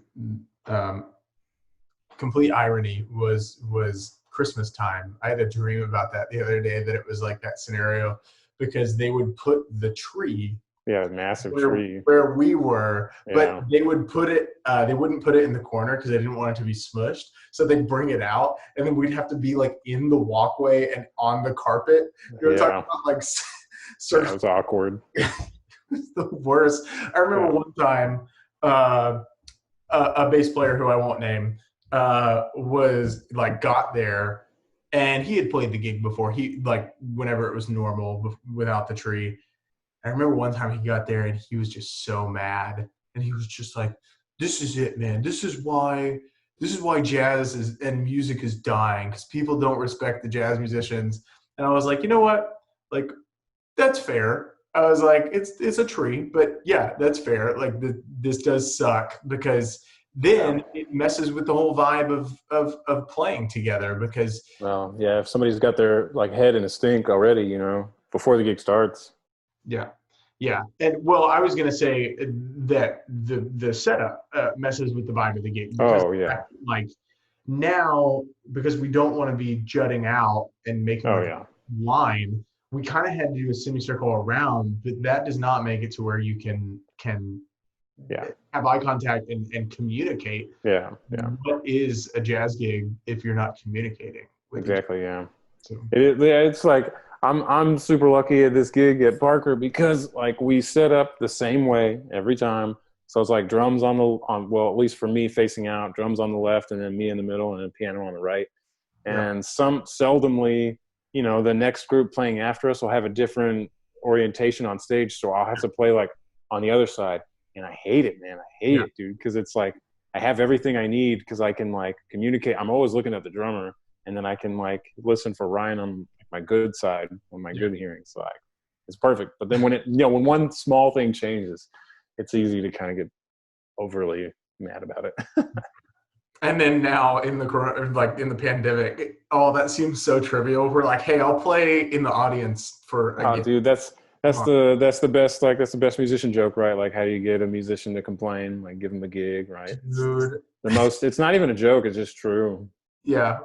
complete irony, was Christmas time. I had a dream about that the other day, that it was like that scenario, because they would put the tree massive tree where we were, but they would put it they wouldn't put it in the corner because they didn't want it to be smushed, so they'd bring it out, and then we'd have to be like in the walkway and on the carpet. You were talking about like it was awkward. It's the worst. I remember one time a bass player who I won't name was like got there, and he had played the gig before. He like whenever it was normal without the tree. I remember one time he got there and he was just so mad, and he was just like, "This is it, man. This is why jazz and music is dying, because people don't respect the jazz musicians." And I was like, you know what? Like, that's fair. I was like, it's a tree, but yeah, that's fair. Like this does suck, because then it messes with the whole vibe of playing together, because if somebody's got their like head in a stink already, before the gig starts. Yeah. And well, I was going to say that the setup messes with the vibe of the gig. Like now, because we don't want to be jutting out and making a line, we kind of had to do a semicircle around, but that does not make it to where you can have eye contact and communicate. What is a jazz gig if you're not communicating with exactly? So it's like I'm super lucky at this gig at Parker, because like we set up the same way every time. So it's like drums well, at least for me, facing out, drums on the left, and then me in the middle, and then piano on the right. And seldomly, the next group playing after us will have a different orientation on stage, so I'll have to play like on the other side. And I hate it, man. I hate it, dude, because it's like I have everything I need, because I can like communicate. I'm always looking at the drummer, and then I can like listen for Ryan on my good side, on my good hearing side. It's perfect. But then when one small thing changes, it's easy to kind of get overly mad about it. And then now in the pandemic, that seems so trivial. We're like, hey, I'll play in the audience for a gig. Dude, that's the best, like that's the best musician joke, right? Like, how do you get a musician to complain? Like, give them a gig, right? Dude. It's not even a joke, it's just true. Yeah.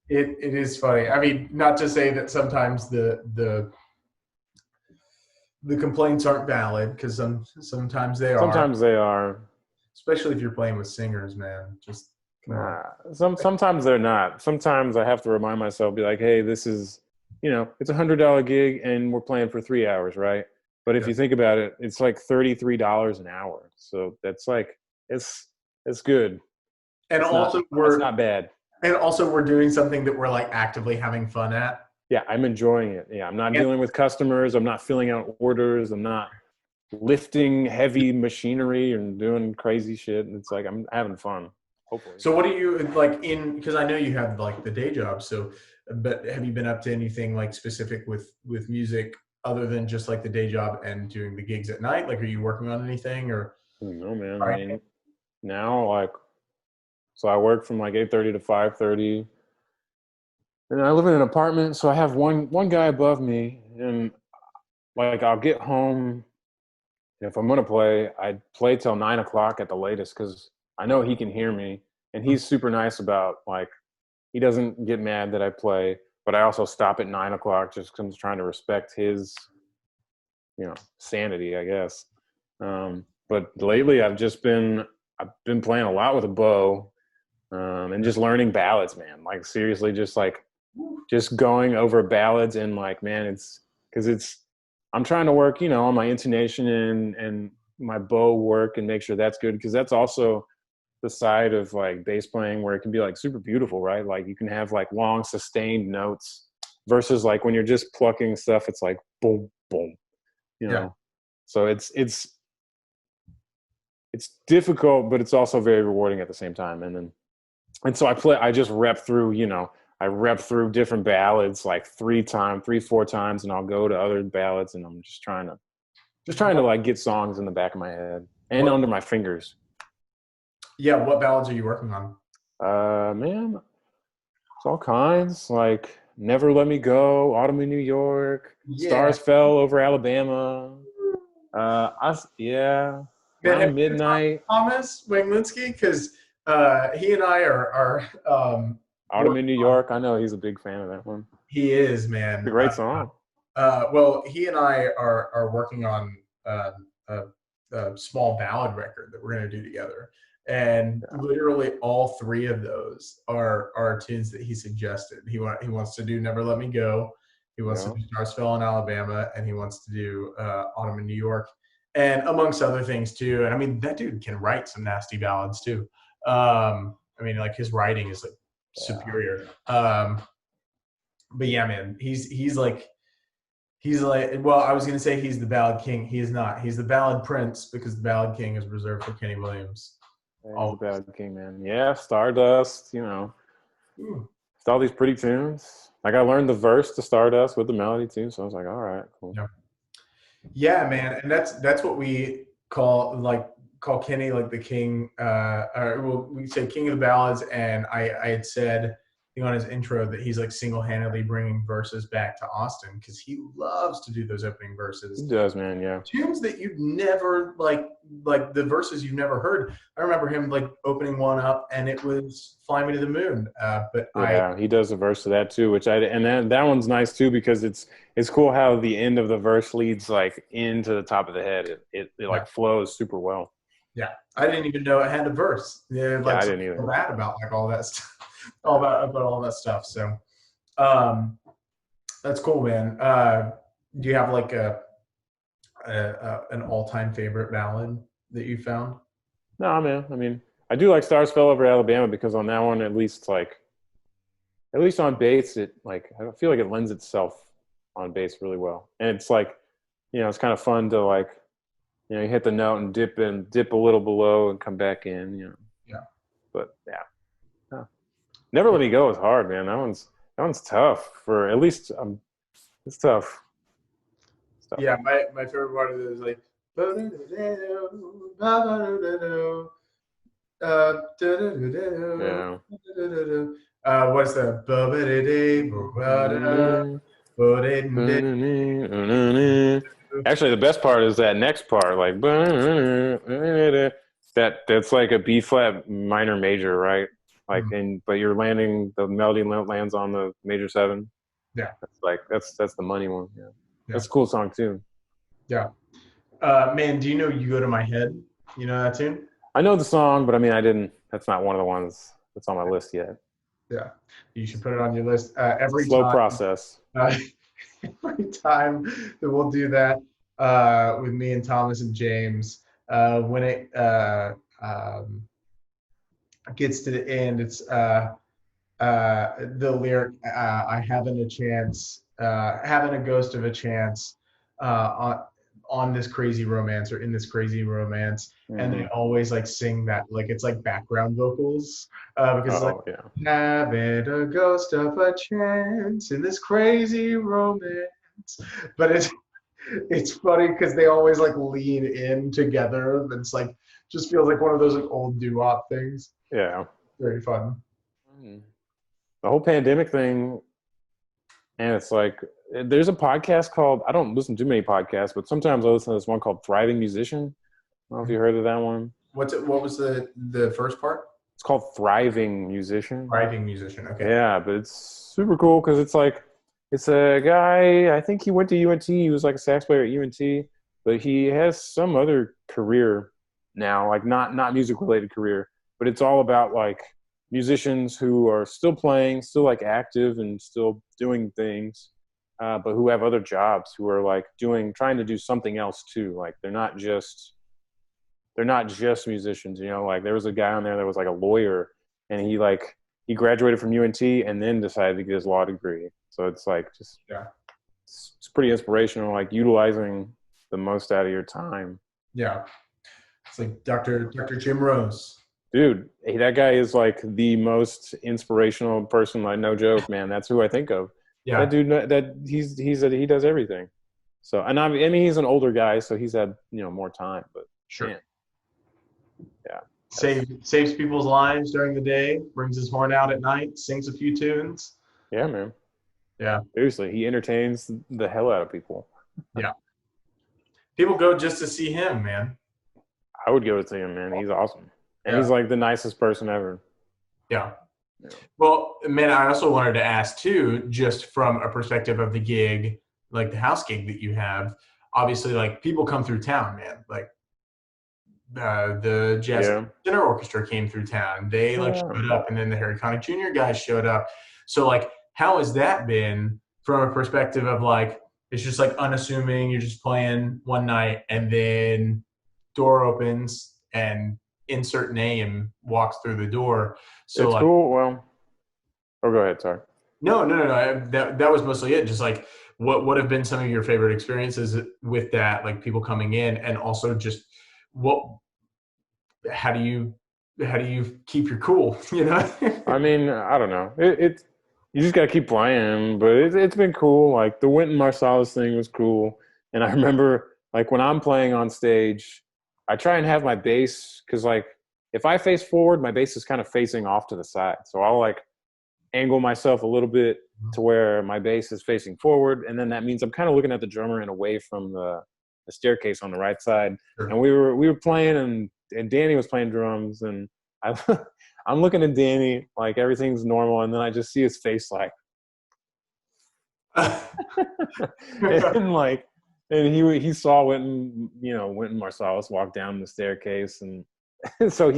It is funny. I mean, not to say that sometimes the complaints aren't valid, because sometimes they are. Sometimes they are. Especially if you're playing with singers, man. Just sometimes they're not. Sometimes I have to remind myself, be like, hey, this is, it's $100 gig and we're playing for 3 hours, right? But if you think about it, it's like $33 an hour. So that's like, it's good. And it's not bad. And also we're doing something that we're like actively having fun at. Yeah, I'm enjoying it. Yeah, I'm not dealing with customers. I'm not filling out orders. I'm not lifting heavy machinery and doing crazy shit. It's like I'm having fun, hopefully. So what do you like because I know you have like the day job, but have you been up to anything like specific with music other than just like the day job and doing the gigs at night? Like, are you working on anything or? No, man. I mean, now so I work from like 8:30 to 5:30, and I live in an apartment. So I have one guy above me, and like I'll get home. If I'm going to play, I play till 9 o'clock at the latest, because I know he can hear me, and he's super nice about like, he doesn't get mad that I play, but I also stop at 9 o'clock just because I'm trying to respect his, sanity, I guess. But lately I've been playing a lot with a bow, and just learning ballads, man. Like seriously, just going over ballads, and like, man, I'm trying to work, on my intonation and my bow work, and make sure that's good, because that's also the side of like bass playing where it can be like super beautiful, right? Like you can have like long sustained notes versus like when you're just plucking stuff, it's like boom, boom, you know? Yeah. So it's difficult, but it's also very rewarding at the same time. And so I just rep through, you know, I rep through different ballads like 4 times, and I'll go to other ballads, and I'm just trying to like get songs in the back of my head and under my fingers. Yeah, what ballads are you working on? Man, it's all kinds. Like Never Let Me Go, Autumn in New York, Stars Fell Over Alabama. Man, have Around you Midnight. Thomas Winglinski? Because he and I are Autumn in New York. I know he's a big fan of that one. He is, man. It's a great song. Well, he and I are working on a small ballad record that we're going to do together. And literally all 3 of those are tunes that he suggested. He wants to do Never Let Me Go. He wants to do Stars Fell in Alabama, and he wants to do Autumn in New York, and amongst other things too. And I mean, that dude can write some nasty ballads too. I mean, like his writing is like superior. But yeah, man, he's like, well, I was gonna say he's the ballad king. He is not. He's the ballad prince, because the ballad king is reserved for Kenny Williams. He's the ballad king, man. Yeah, Stardust. You know, it's all these pretty tunes. Like I learned the verse to Stardust with the melody too, so I was like, all right, cool. Yeah, man, and that's what we call Kenny like the king. Well, we say king of the ballads, and I had said, I think on his intro, that he's like single-handedly bringing verses back to Austin, because he loves to do those opening verses. He does, man. Yeah. Tunes that you'd never like the verses you've never heard. I remember him like opening one up, and it was "Fly Me to the Moon." He does a verse to that too, and that one's nice too, because it's cool how the end of the verse leads like into the top of the head. It like flows super well. Yeah, I didn't even know it had a verse. Yeah, like I didn't either. Bad about like all that stuff. about all that stuff. So that's cool, man. Do you have like an all-time favorite ballad that you found? No, man. I mean, I do like Stars Fell Over Alabama, because on that one, at least on bass, it like, I feel like it lends itself on bass really well. And it's like, you know, it's kind of fun to like, you know, you hit the note and dip a little below and come back in, you know. Yeah. But yeah. Never Let Me Go is hard, man. That one's tough for, at least it's tough. Yeah, my favorite part of it is like what's that? Actually, the best part is that next part, like that's like a B flat minor major, right? Like, but you're landing, the melody lands on the major 7. Yeah, that's the money one. Yeah, that's a cool song too. Yeah, man, do you know "You Go to My Head"? You know that tune? I know the song, but I mean, that's not one of the ones that's on my list yet. Yeah, you should put it on your list. Every slow time, process. Every time that we'll do that with me and Thomas and James, when it gets to the end, it's the lyric, "I haven't a chance, having a ghost of a chance on this crazy romance, or in this crazy romance," and they always like sing that, like it's like background vocals, because having a ghost of a chance in this crazy romance. But it's funny because they always like lean in together. It's like, just feels like one of those like old doo-wop things. Yeah, very fun. The whole pandemic thing, and it's like, there's a podcast called, I don't listen to many podcasts, but sometimes I listen to this one called Thriving Musician. I don't know if you heard of that one. What was the first part? It's called Thriving Musician. Thriving Musician, okay. Yeah, but it's super cool because it's like, it's a guy, I think he went to UNT, he was like a sax player at UNT, but he has some other career now, like not music related career, but it's all about like musicians who are still playing, still like active and still doing things, but who have other jobs, who are like trying to do something else too. Like they're not just they're not just musicians, you know, like there was a guy on there that was like a lawyer, and he graduated from UNT and then decided to get his law degree. So it's like just it's pretty inspirational, like utilizing the most out of your time. Yeah. It's like Dr. Jim Rose. Dude, that guy is like the most inspirational person, like no joke, man. That's who I think of. Yeah. That dude, he does everything. So, and I mean, he's an older guy, so he's had, you know, more time, but Sure. man, yeah. Saves people's lives during the day, brings his horn out at night, sings a few tunes. Yeah, man. Yeah. Seriously, he entertains the hell out of people. Yeah. People go just to see him, man. I would go to see him, man. He's awesome. And he's like the nicest person ever. Yeah. Well, man, I also wanted to ask too, just from a perspective of the gig, like the house gig that you have, obviously like people come through town, man. Like the Jazz Dinner Orchestra came through town. They like showed up, and then the Harry Connick Jr. guys showed up. So like, how has that been from a perspective of like, it's just like unassuming, you're just playing one night and then door opens and insert name walks through the door. So it's like, cool. Well, go ahead. Sorry. No. That was mostly it. Just like, what have been some of your favorite experiences with that? Like people coming in, and also just how do you keep your cool? You know? I mean, I don't know. You just gotta keep playing, but it's been cool. Like the Wynton Marsalis thing was cool, and I remember like when I'm playing on stage, I try and have my bass, because like if I face forward, my bass is kind of facing off to the side, so I'll like angle myself a little bit to where my bass is facing forward, and then that means I'm kind of looking at the drummer and away from the staircase on the right side. Sure. And we were playing, and Danny was playing drums, and I'm looking at Danny like everything's normal, and then I just see his face like and he saw Wynton Marsalis walk down the staircase, and so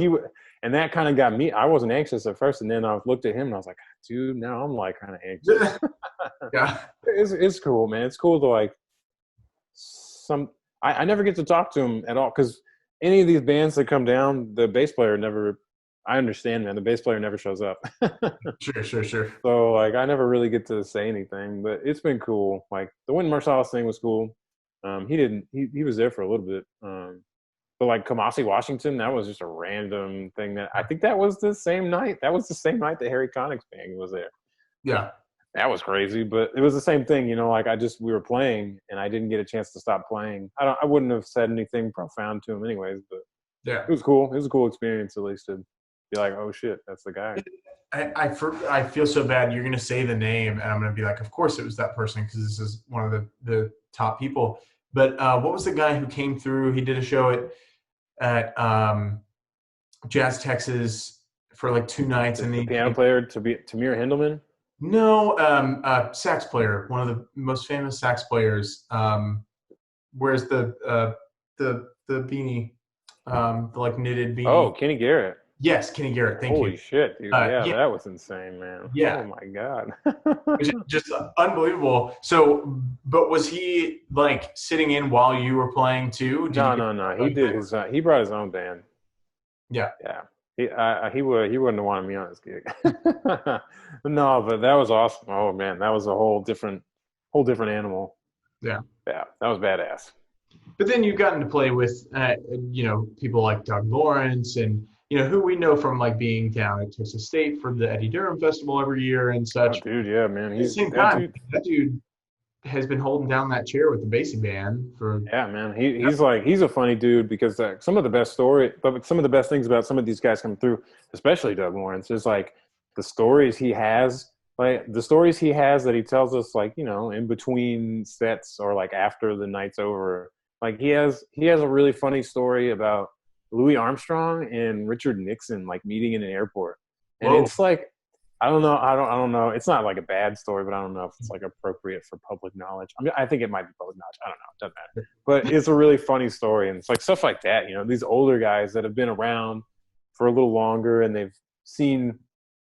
and that kind of got me. I wasn't anxious at first, and then I looked at him and I was like, dude, now I'm like kind of anxious. Yeah. It's cool, man. It's cool to like I never get to talk to him at all, because any of these bands that come down, the bass player never. I understand, man. The bass player never shows up. Sure. So like I never really get to say anything, but it's been cool. Like the Wynton Marsalis thing was cool. He was there for a little bit. But like Kamasi Washington, that was just a random thing that I think that was the same night. That was the same night that Harry Connick's band was there. Yeah. That was crazy, but it was the same thing, you know, like we were playing and I didn't get a chance to stop playing. I wouldn't have said anything profound to him anyways, but yeah, it was cool. It was a cool experience, at least, to be like, oh shit, that's the guy. I feel so bad. You're going to say the name and I'm going to be like, of course it was that person, because this is one of the top people. But what was the guy who came through? He did a show at Jazz Texas for like 2 nights. And the piano player, Tamir Hindelman? No, sax player, one of the most famous sax players. Where's the beanie, the like knitted beanie? Oh, Kenny Garrett. Yes, Kenny Garrett. Thank you. Holy shit, dude! Yeah, that was insane, man. Yeah. Oh my god. just unbelievable. So, but was he like sitting in while you were playing too? No. He did his. He brought his own band. Yeah. He wouldn't have wanted me on his gig. No, but that was awesome. Oh man, that was a whole different animal. Yeah, that was badass. But then you've gotten to play with people like Doug Lawrence and who we know from like being down at Texas State for the Eddie Durham Festival every year and such. Oh, dude, yeah, man. At the same time, that dude has been holding down that chair with the Basie band for. Yeah, man. He's a funny dude, because some of the best things about some of these guys coming through, especially Doug Lawrence, is like the stories he has. Like the stories he has that he tells us, like, in between sets or like after the night's over. Like he has a really funny story about Louis Armstrong and Richard Nixon like meeting in an airport. And Whoa. It's like, I don't know. It's not like a bad story, but I don't know if it's like appropriate for public knowledge. I mean, I think it might be public knowledge. I don't know. It doesn't matter. But it's a really funny story. And it's like stuff like that, these older guys that have been around for a little longer and they've seen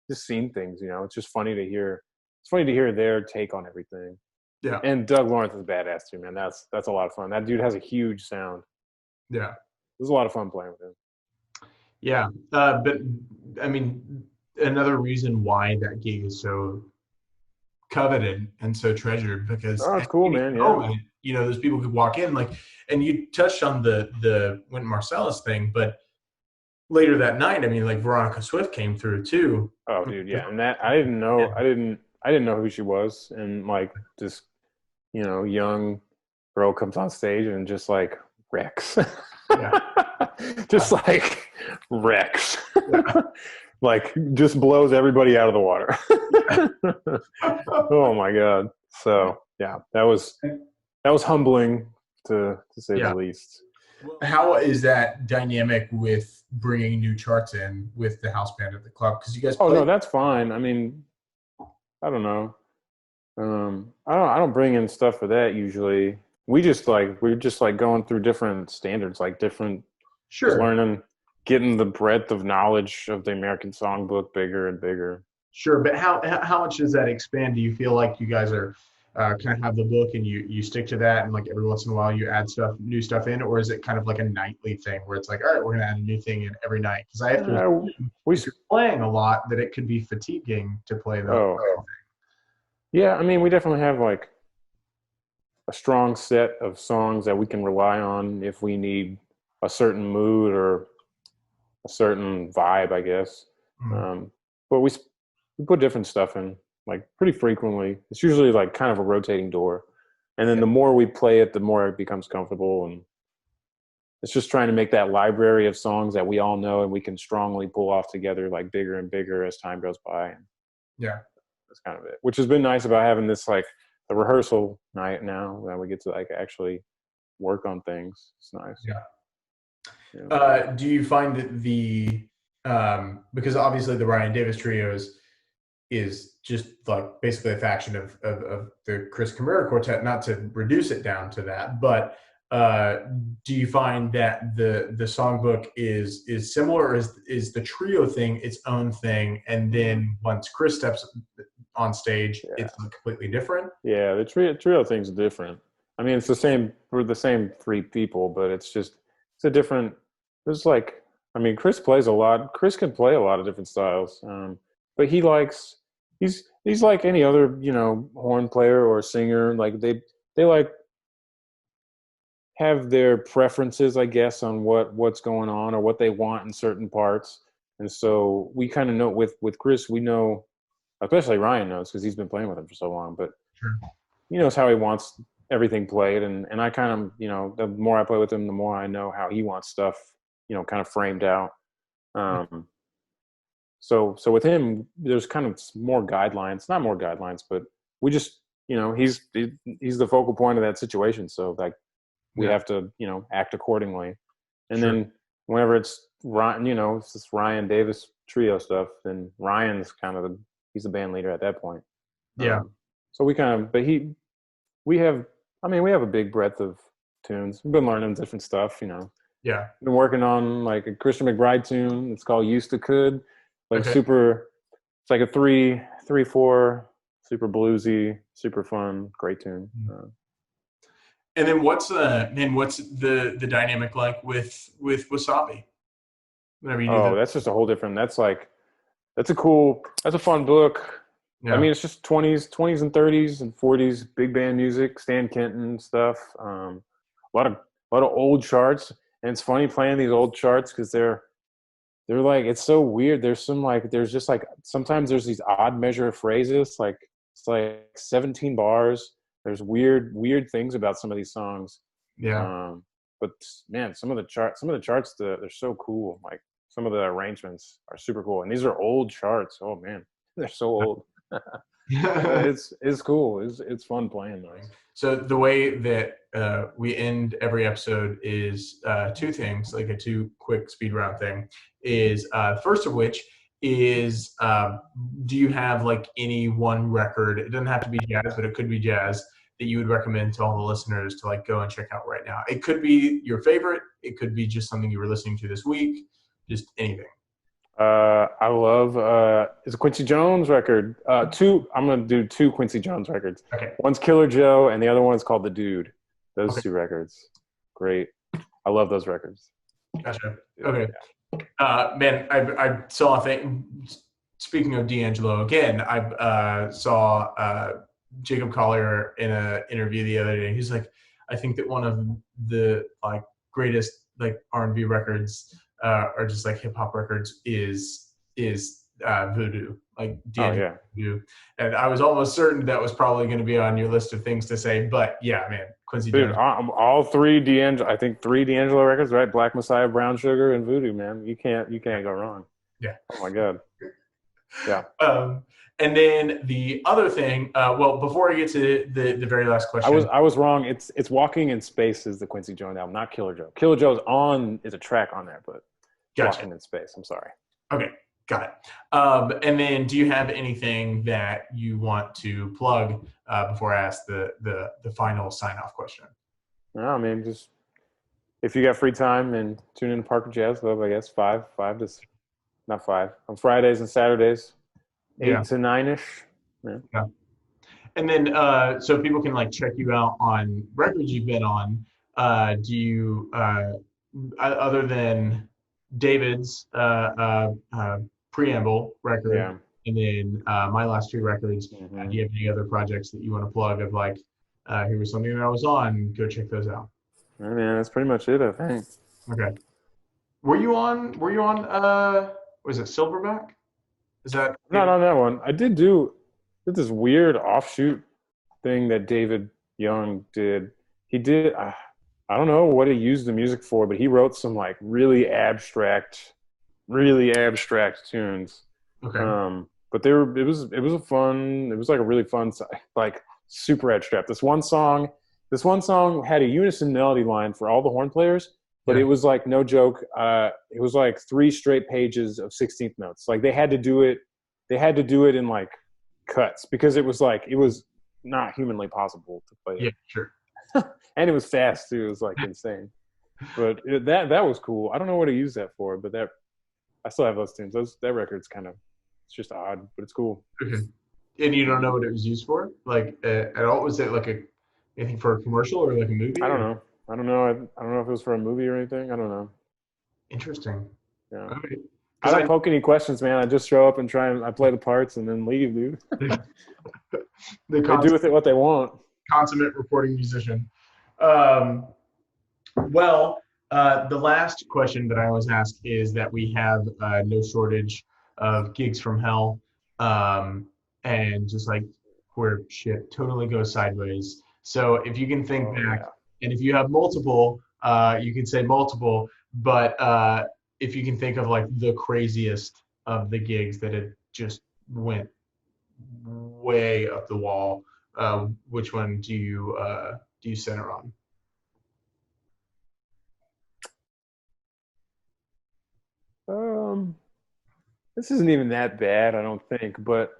things, it's just funny to hear. It's funny to hear their take on everything. Yeah. And Doug Lawrence is badass too, man. That's a lot of fun. That dude has a huge sound. Yeah. was a lot of fun playing with him. Yeah, but I mean, another reason why that gig is so coveted and so treasured, because Oh, it's at cool, any man. Yeah. moment, you know, those people could walk in, like, and you touched on the Wynton Marsalis thing, but later that night, I mean, like, Veronica Swift came through too. Oh, dude, yeah. And that I didn't know who she was, and like this, you know, young girl comes on stage and just like wrecks. Yeah. Just like wrecks. Yeah. Like just blows everybody out of the water. Oh my God. So yeah, that was humbling to say the least. How is that dynamic with bringing new charts in with the house band at the club? Because you guys Oh no, that's fine. I mean, I don't know. I don't bring in stuff for that usually. We're just like going through different standards, like different, just learning, getting the breadth of knowledge of the American songbook bigger and bigger. Sure, but how much does that expand? Do you feel like you guys are kind of have the book and you stick to that, and like every once in a while you add new stuff in, or is it kind of like a nightly thing where it's like, all right, we're gonna add a new thing in every night? Because I have to if you're playing a lot, that it could be fatiguing to play the whole thing. Yeah, I mean, we definitely have like a strong set of songs that we can rely on if we need a certain mood or a certain vibe, I guess. Mm-hmm. But we put different stuff in like pretty frequently. It's usually like kind of a rotating door. And then the more we play it, the more it becomes comfortable. And it's just trying to make that library of songs that we all know and we can strongly pull off together like bigger and bigger as time goes by. Yeah. That's kind of it, which has been nice about having this like a rehearsal night now that we get to like actually work on things. It's nice. Yeah. Do you find that because obviously the Ryan Davis trio is just like basically a faction of the Kris Kimura Quartet, not to reduce it down to that, but do you find that the songbook is similar, or is the trio thing its own thing, and then once Kris steps on stage, it's completely different? Yeah, the trio thing's different. I mean, it's the same. We're the same three people, but it's a different. There's like, I mean, Kris plays a lot. Kris can play a lot of different styles, but he's like any other, you know, horn player or singer. Like they like have their preferences, I guess, on what's going on or what they want in certain parts. And so we kind of know with Kris, we know, especially Ryan knows because he's been playing with him for so long, but he knows how he wants everything played. And I kind of, you know, the more I play with him, the more I know how he wants stuff, you know, kind of framed out. So with him, there's kind of more guidelines, not more guidelines, but we just, you know, he's the focal point of that situation. So like we have to, you know, act accordingly. And then whenever it's Ryan, you know, it's this Ryan Davis trio stuff, then Ryan's kind of he's the band leader at that point. Yeah. So we kind of, but we have a big breadth of tunes. We've been learning different stuff, you know. Yeah. Been working on like a Christian McBride tune. It's called Used to Could. Like super, it's like a 3/4, super bluesy, super fun, great tune. And then what's the dynamic like with Wasabi? Whenever you do that's just a whole different. That's a fun book. Yeah. I mean, it's just 20s and 30s and 40s big band music, Stan Kenton stuff. A lot of old charts, and it's funny playing these old charts because they're like, it's so weird. There's just like sometimes there's these odd measure phrases, like it's like 17 bars. There's weird things about some of these songs. Yeah. But man, some of the charts, they're so cool. Like some of the arrangements are super cool, and these are old charts. Oh man, they're so old. It's cool. It's fun playing those. So the way that we end every episode is two things, like a 2 quick speed round thing. Is first of which is, do you have like any one record? It doesn't have to be jazz, but it could be jazz, that you would recommend to all the listeners to like go and check out right now. It could be your favorite. It could be just something you were listening to this week. Just anything. I love it's a Quincy Jones record. I'm gonna do 2 Quincy Jones records. Okay. One's Killer Joe and the other one's called The Dude. Those 2 records. Great. I love those records. Gotcha. Okay. Man, I saw a thing. Speaking of D'Angelo, again, I saw Jacob Collier in an interview the other day. He's like, I think that one of the like greatest like R&B records or just like hip hop records is Voodoo, like D'Angelo Voodoo. And I was almost certain that was probably going to be on your list of things to say, but yeah, man, Quincy Jones. All three D'Angelo, I think 3 D'Angelo records, right? Black Messiah, Brown Sugar, and Voodoo, man. You can't go wrong. Yeah. Oh my God. Yeah. And then the other thing, well, before I get to the very last question, I was wrong. It's Walking in Space is the Quincy Jones album, not Killer Joe. Killer Joe's is a track on there, but gotcha. Walking in Space. I'm sorry. Okay, got it. And then, do you have anything that you want to plug before I ask the final sign off question? No, I mean, just if you got free time and tune in to Parker Jazz Club, I guess 5 to not 5 on Fridays and Saturdays. 8 to 9-ish. Yeah. And then, so people can like check you out on records you've been on. Do you, other than David's preamble record, and then my last 2 records, do you have any other projects that you want to plug of like, here was something that I was on, go check those out? I mean, that's pretty much it, I think. Okay. Were you on, was it Silverback? Is that not on that one? I did this weird offshoot thing that David Young did. He did, I don't know what he used the music for, but he wrote some like really abstract tunes. Okay. But it was like a really fun, like super abstract. This one song had a unison melody line for all the horn players. But it was like, no joke, it was like 3 straight pages of 16th notes. Like they had to do it in like cuts because it was not humanly possible to play it. Yeah, sure. And it was fast too. It was like insane. But that was cool. I don't know what to use that for, but I still have those tunes. That record's it's just odd, but it's cool. Okay. And you don't know what it was used for? Like at all? Was it like anything for a commercial or like a movie? I don't know. I don't know if it was for a movie or anything. I don't know. Interesting. Yeah. Okay. I don't poke any questions, man. I just show up and I play the parts and then leave, dude. They do with it what they want. Consummate recording musician. Well, the last question that I always ask is that we have no shortage of gigs from hell, and just like where shit totally goes sideways. So if you can think back. And if you have multiple, you can say multiple, but if you can think of like the craziest of the gigs that it just went way up the wall, which one do you center on? This isn't even that bad, I don't think, but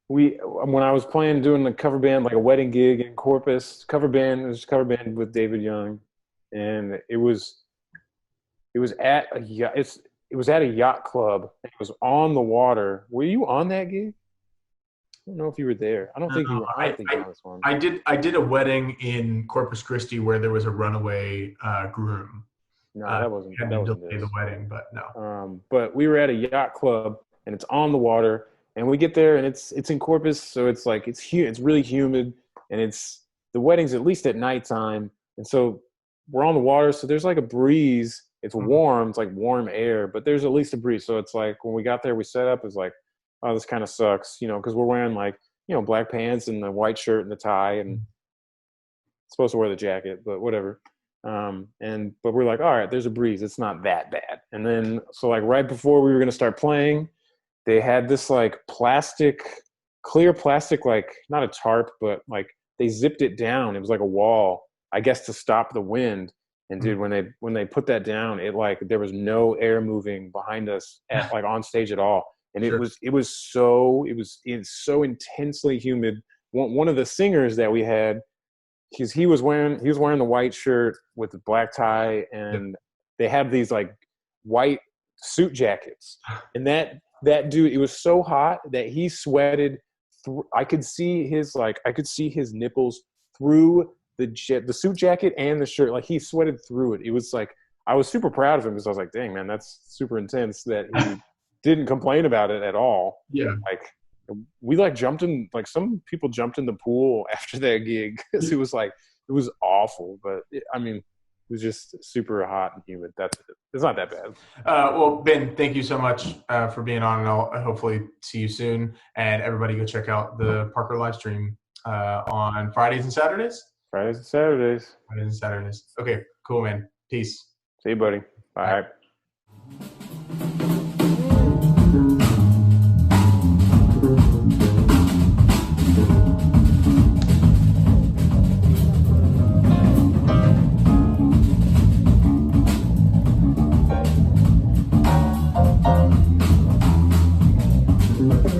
when I was doing the cover band, like a wedding gig in Corpus, it was a cover band with David Young, and it was at a yacht club. It was on the water. Were you on that gig? I don't know if you were there. I don't think you were. I don't think you were on this one. I did a wedding in Corpus Christi where there was a runaway groom. No, that wasn't. Had to delay the wedding, but no. But we were at a yacht club, and it's on the water. And we get there, and it's in Corpus, so it's like it's really humid, and the wedding's at least at nighttime, and so we're on the water, so there's like a breeze. It's warm, it's like warm air, but there's at least a breeze. So it's like when we got there, we set up. It's like, oh, this kind of sucks, because we're wearing like black pants and the white shirt and the tie, and supposed to wear the jacket, but whatever. But we're like, all right, there's a breeze. It's not that bad. And then so like right before we were gonna start playing. They had this like clear plastic, like not a tarp, but like they zipped it down. It was like a wall, I guess, to stop the wind. And dude, when they put that down, it like there was no air moving behind us like on stage at all. And it's so intensely humid. One of the singers that we had, because he was wearing the white shirt with the black tie, and they have these like white suit jackets, and that dude, it was so hot that he sweated. I could see his nipples through the suit jacket and the shirt. Like he sweated through it. It was like I was super proud of him because I was like, dang, man, that's super intense that he didn't complain about it at all. Yeah. Like, we like jumped in, like some people jumped in the pool after that gig because it was awful. But it was just super hot and humid. That's it. It's not that bad. Well, Ben, thank you so much for being on, and I'll hopefully see you soon. And everybody go check out the Parker live stream on Fridays and Saturdays. Fridays and Saturdays. Fridays and Saturdays. Okay, cool, man. Peace. See you, buddy. Bye. Bye.